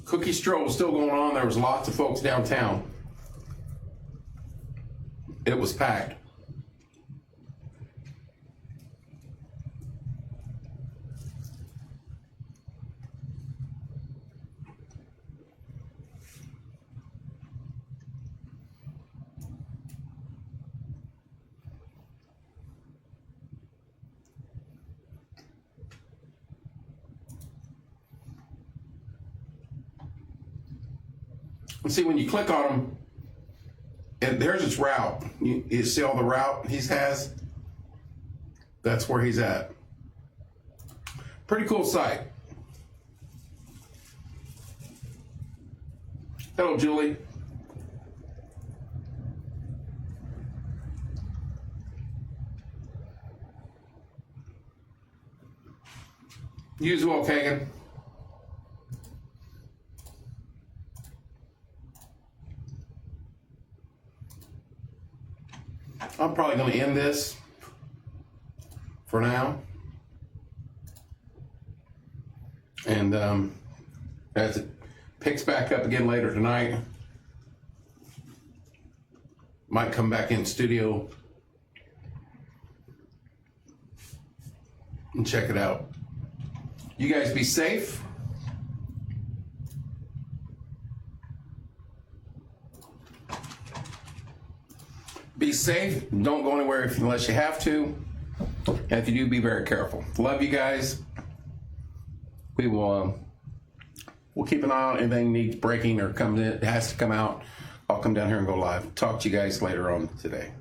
Cookie stroll was still going on. There was lots of folks downtown. It was packed. And see, when you click on them, and there's its route. You see all the route he has? That's where he's at. Pretty cool site. Hello, Julie. You as well, Kagan. I'm probably going to end this for now. And as it picks back up again later tonight, might come back in studio and check it out. You guys be safe. Be safe. Don't go anywhere unless you have to. And if you do, be very careful. Love you guys. We will. We'll keep an eye on anything needs breaking or comes in, has to come out. I'll come down here and go live. Talk to you guys later on today.